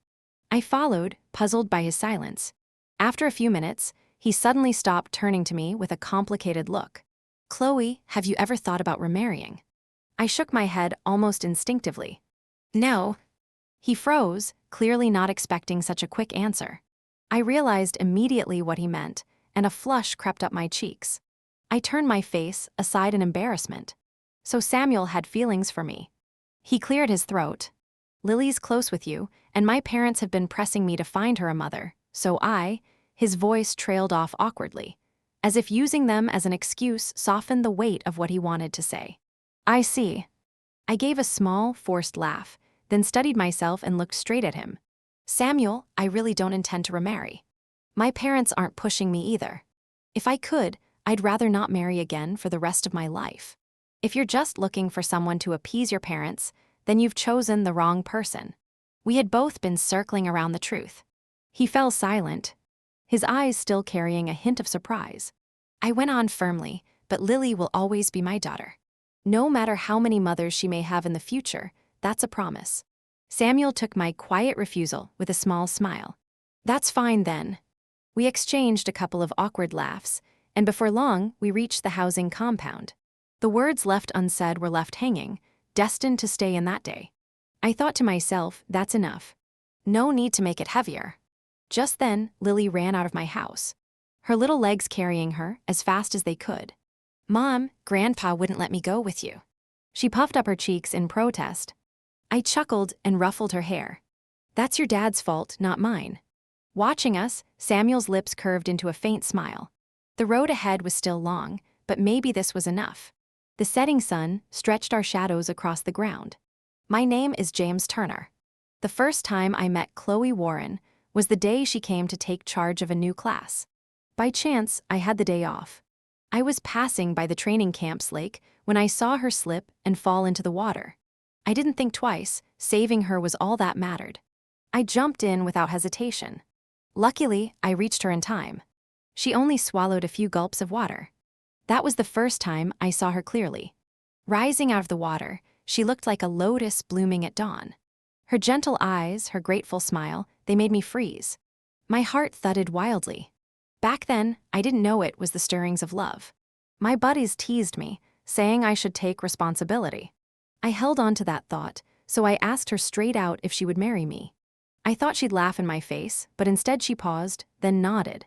S1: I followed, puzzled by his silence. After a few minutes, he suddenly stopped, turning to me with a complicated look. Chloe, have you ever thought about remarrying? I shook my head almost instinctively. No. He froze, clearly not expecting such a quick answer. I realized immediately what he meant, and a flush crept up my cheeks. I turned my face aside in embarrassment. So Samuel had feelings for me. He cleared his throat. Lily's close with you, and my parents have been pressing me to find her a mother, so his voice trailed off awkwardly, as if using them as an excuse softened the weight of what he wanted to say. I see. I gave a small, forced laugh, then studied myself and looked straight at him. Samuel, I really don't intend to remarry. My parents aren't pushing me either. If I could, I'd rather not marry again for the rest of my life. If you're just looking for someone to appease your parents, then you've chosen the wrong person. We had both been circling around the truth. He fell silent, his eyes still carrying a hint of surprise. I went on firmly, but Lily will always be my daughter. No matter how many mothers she may have in the future, that's a promise. Samuel took my quiet refusal with a small smile. That's fine then. We exchanged a couple of awkward laughs, and before long, we reached the housing compound. The words left unsaid were left hanging, destined to stay in that day. I thought to myself, that's enough. No need to make it heavier. Just then, Lily ran out of my house, her little legs carrying her as fast as they could. Mom, Grandpa wouldn't let me go with you. She puffed up her cheeks in protest. I chuckled and ruffled her hair. That's your dad's fault, not mine. Watching us, Samuel's lips curved into a faint smile. The road ahead was still long, but maybe this was enough. The setting sun stretched our shadows across the ground. My name is James Turner. The first time I met Chloe Warren was the day she came to take charge of a new class. By chance, I had the day off. I was passing by the training camp's lake when I saw her slip and fall into the water. I didn't think twice, saving her was all that mattered. I jumped in without hesitation. Luckily, I reached her in time. She only swallowed a few gulps of water. That was the first time I saw her clearly. Rising out of the water, she looked like a lotus blooming at dawn. Her gentle eyes, her grateful smile, they made me freeze. My heart thudded wildly. Back then, I didn't know it was the stirrings of love. My buddies teased me, saying I should take responsibility. I held on to that thought, so I asked her straight out if she would marry me. I thought she'd laugh in my face, but instead she paused, then nodded.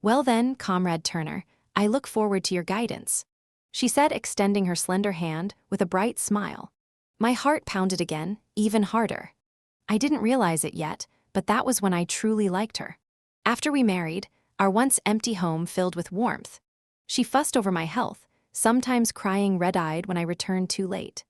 S1: Well then, Comrade Turner, I look forward to your guidance, she said, extending her slender hand with a bright smile. My heart pounded again, even harder. I didn't realize it yet, but that was when I truly liked her. After we married, our once empty home filled with warmth. She fussed over my health, sometimes crying red-eyed when I returned too late.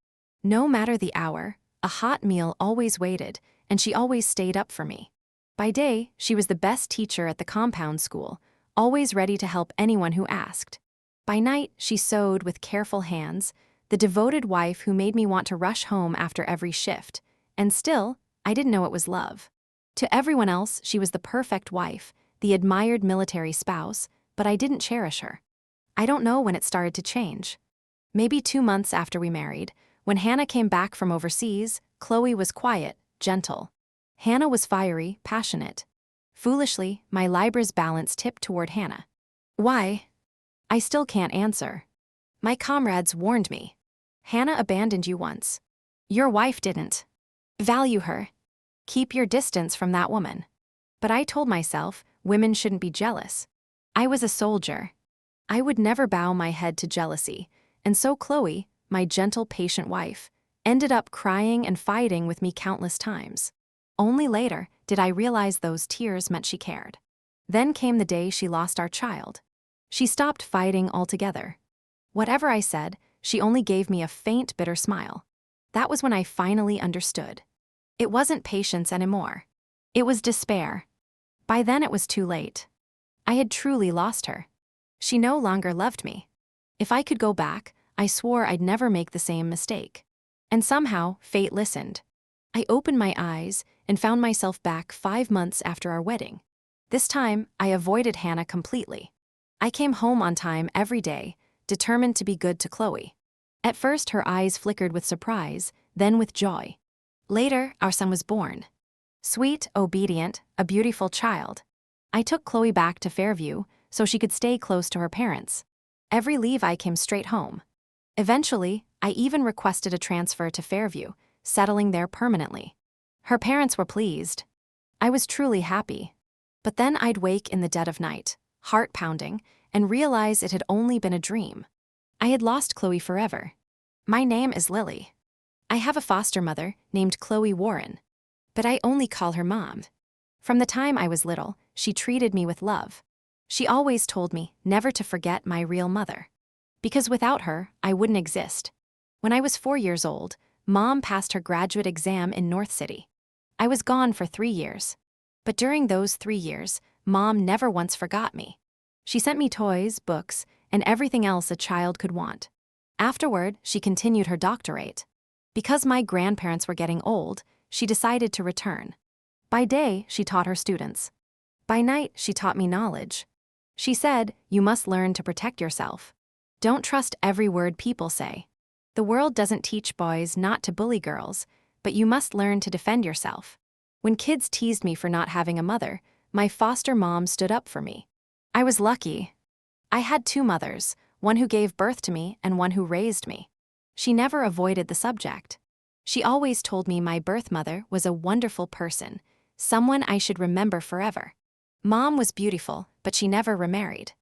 S1: No matter the hour, a hot meal always waited, and she always stayed up for me. By day, she was the best teacher at the compound school, always ready to help anyone who asked. By night, she sewed with careful hands, the devoted wife who made me want to rush home after every shift. And still, I didn't know it was love. To everyone else, she was the perfect wife, the admired military spouse, but I didn't cherish her. I don't know when it started to change. Maybe 2 months after we married, when Hannah came back from overseas, Chloe was quiet, gentle. Hannah was fiery, passionate. Foolishly, my Libra's balance tipped toward Hannah. Why? I still can't answer. My comrades warned me. Hannah abandoned you once. Your wife didn't. Value her. Keep your distance from that woman. But I told myself, women shouldn't be jealous. I was a soldier. I would never bow my head to jealousy, and so Chloe, my gentle, patient wife, ended up crying and fighting with me countless times. Only later did I realize those tears meant she cared. Then came the day she lost our child. She stopped fighting altogether. Whatever I said, she only gave me a faint, bitter smile. That was when I finally understood. It wasn't patience anymore. It was despair. By then it was too late. I had truly lost her. She no longer loved me. If I could go back, I swore I'd never make the same mistake. And somehow, fate listened. I opened my eyes and found myself back 5 months after our wedding. This time, I avoided Hannah completely. I came home on time every day, determined to be good to Chloe. At first, her eyes flickered with surprise, then with joy. Later, our son was born. Sweet, obedient, a beautiful child. I took Chloe back to Fairview so she could stay close to her parents. Every leave I came straight home. Eventually, I even requested a transfer to Fairview, settling there permanently. Her parents were pleased. I was truly happy. But then I'd wake in the dead of night, heart pounding, and realize it had only been a dream. I had lost Chloe forever. My name is Lily. I have a foster mother named Chloe Warren, but I only call her Mom. From the time I was little, she treated me with love. She always told me never to forget my real mother. Because without her, I wouldn't exist. When I was 4 years old, Mom passed her graduate exam in North City. I was gone for 3 years. But during those 3 years, Mom never once forgot me. She sent me toys, books, and everything else a child could want. Afterward, she continued her doctorate. Because my grandparents were getting old, she decided to return. By day, she taught her students. By night, she taught me knowledge. She said, "You must learn to protect yourself. Don't trust every word people say. The world doesn't teach boys not to bully girls, but you must learn to defend yourself." When kids teased me for not having a mother, my foster mom stood up for me. I was lucky. I had 2 mothers, one who gave birth to me and one who raised me. She never avoided the subject. She always told me my birth mother was a wonderful person, someone I should remember forever. Mom was beautiful, but she never remarried.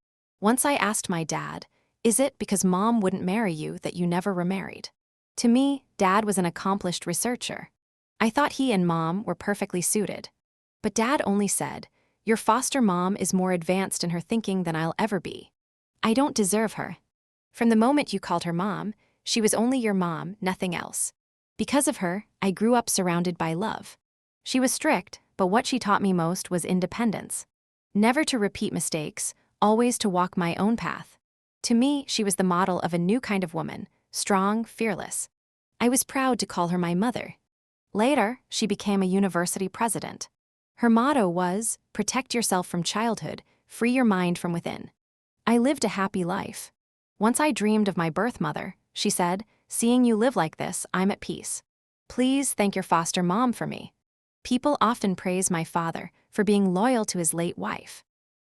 S1: Once I asked my dad, "Is it because Mom wouldn't marry you that you never remarried?" To me, Dad was an accomplished researcher. I thought he and Mom were perfectly suited. But Dad only said, "Your foster mom is more advanced in her thinking than I'll ever be. I don't deserve her. From the moment you called her Mom, she was only your mom, nothing else. Because of her, I grew up surrounded by love." She was strict, but what she taught me most was independence. Never to repeat mistakes, always to walk my own path. To me, she was the model of a new kind of woman, strong, fearless. I was proud to call her my mother. Later, she became a university president. Her motto was, "Protect yourself from childhood, free your mind from within." I lived a happy life. Once I dreamed of my birth mother, she said, "Seeing you live like this, I'm at peace. Please thank your foster mom for me." People often praise my father for being loyal to his late wife.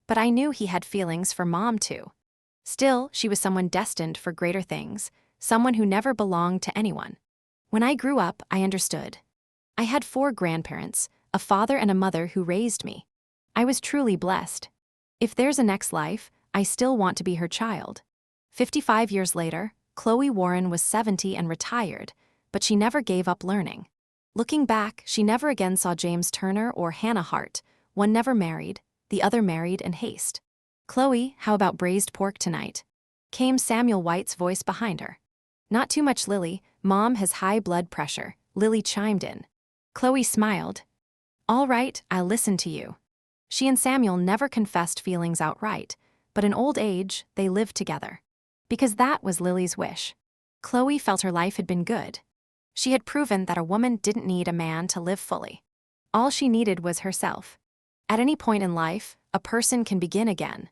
S1: But I knew he had feelings for Mom too. Still, she was someone destined for greater things, someone who never belonged to anyone. When I grew up, I understood. I had 4 grandparents, a father and a mother who raised me. I was truly blessed. If there's a next life, I still want to be her child. 55 years later, Chloe Warren was 70 and retired, but she never gave up learning. Looking back, she never again saw James Turner or Hannah Hart, one never married, the other married in haste. "Chloe, how about braised pork tonight?" came Samuel White's voice behind her. "Not too much, Lily, Mom has high blood pressure," Lily chimed in. Chloe smiled. "All right, I'll listen to you." She and Samuel never confessed feelings outright, but in old age, they lived together. Because that was Lily's wish. Chloe felt her life had been good. She had proven that a woman didn't need a man to live fully. All she needed was herself. At any point in life, a person can begin again.